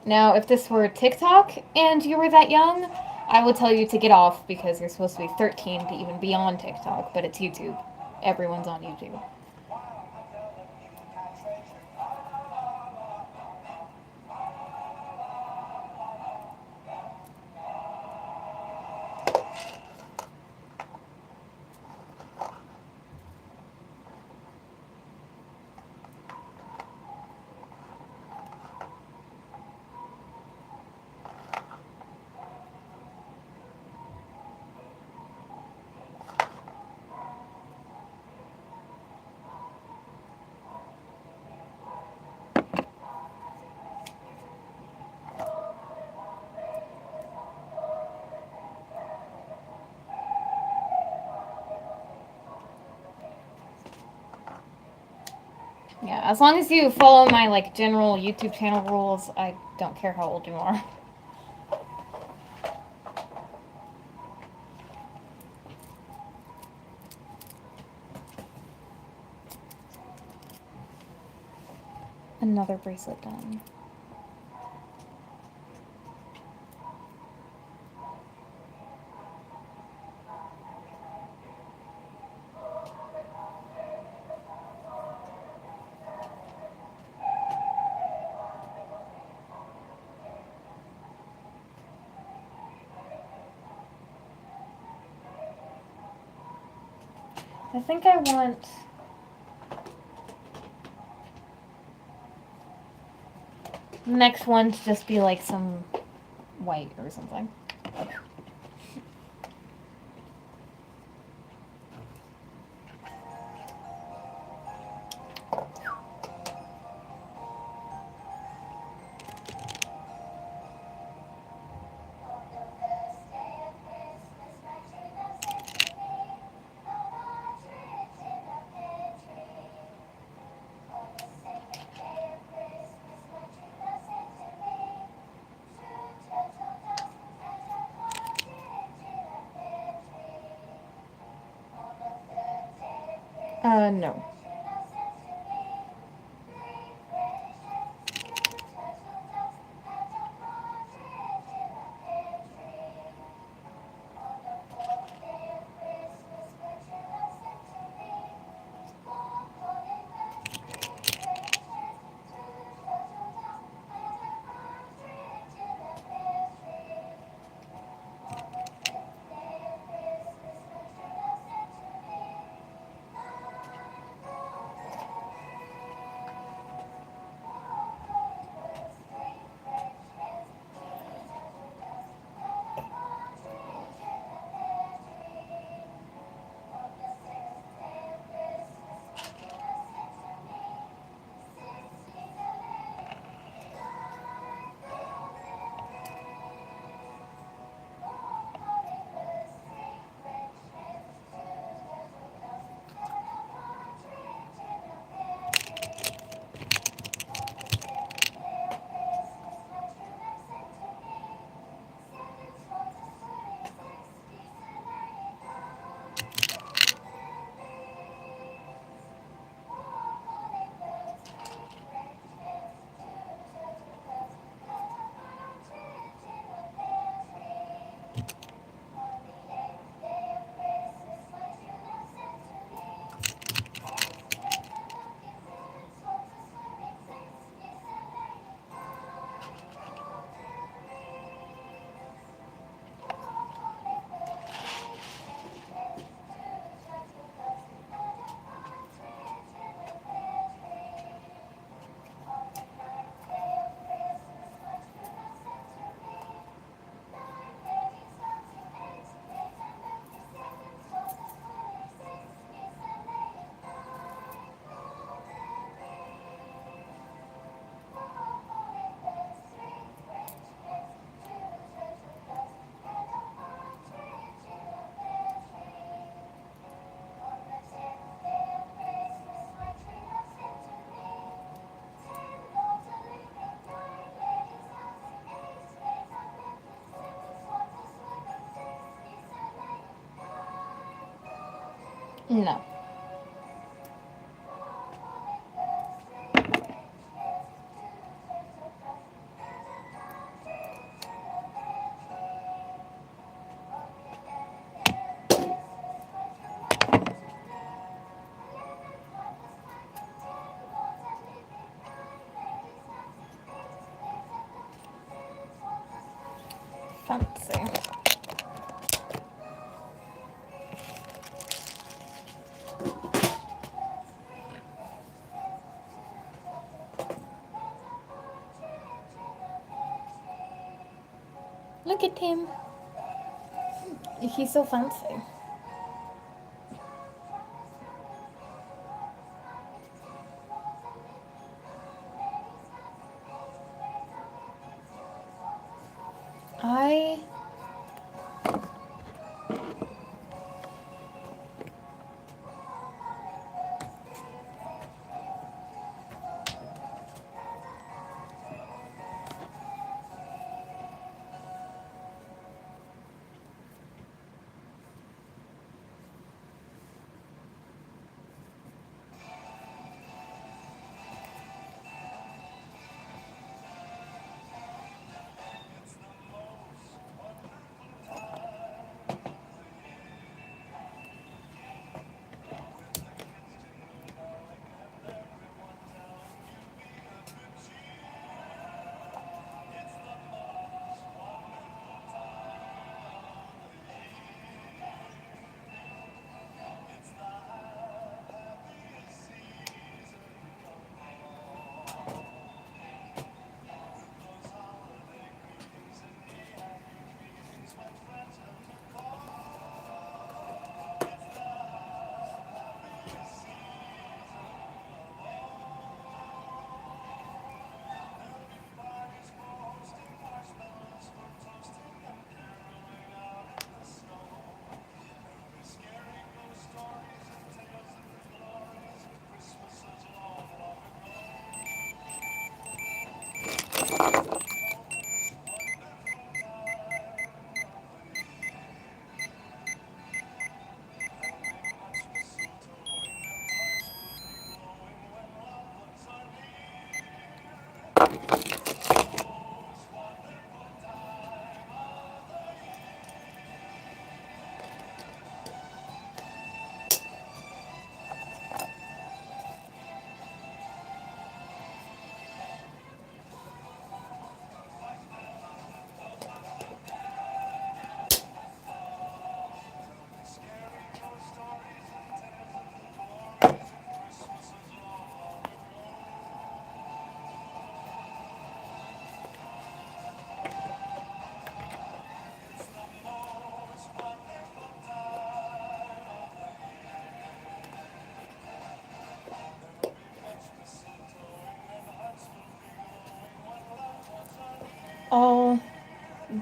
Now, if this were TikTok and you were that young, I would tell you to get off because you're supposed to be 13 to even be on TikTok, but it's YouTube. Everyone's on YouTube. Yeah, as long as you follow my like general YouTube channel rules, I don't care how old you are. Another bracelet done. I think I want the next one to just be like some white or something. Okay. No. No. Fancy. Look at him. He's so fancy. I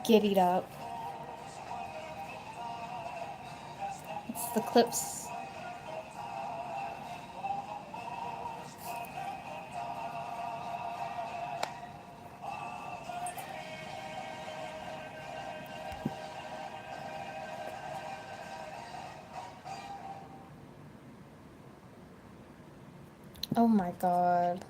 giddied up. It's the clips. Oh my god.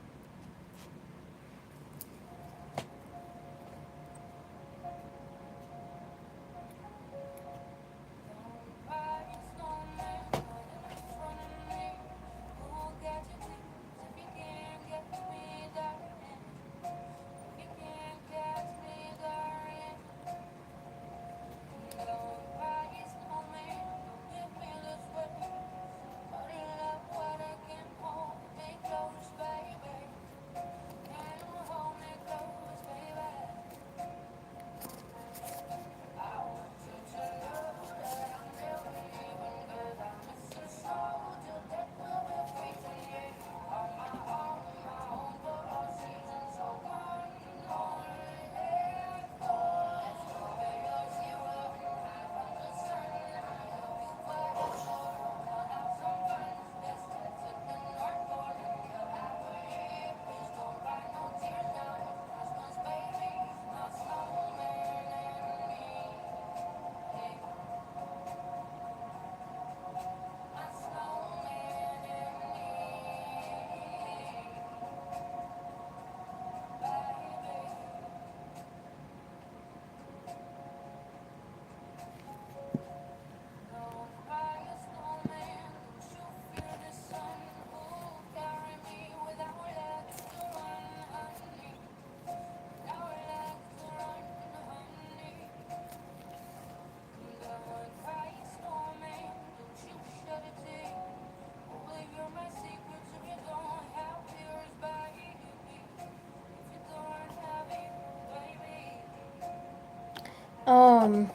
Um,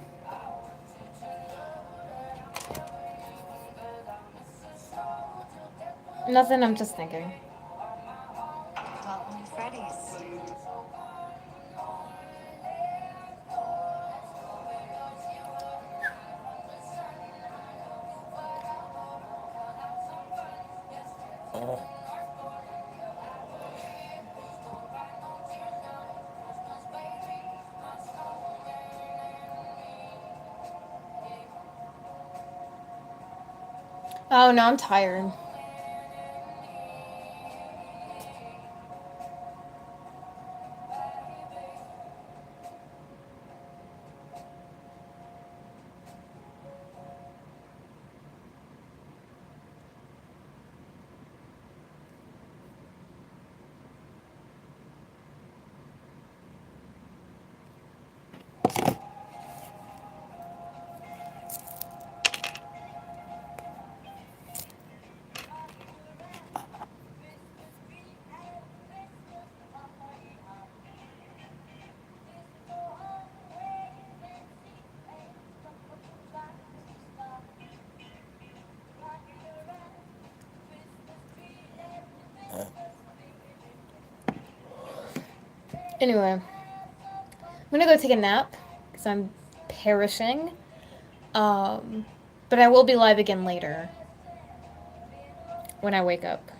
Nothing, I'm just thinking. Welcome to Freddy's. Oh no, I'm tired. Anyway, I'm gonna go take a nap because I'm perishing. But I will be live again later when I wake up.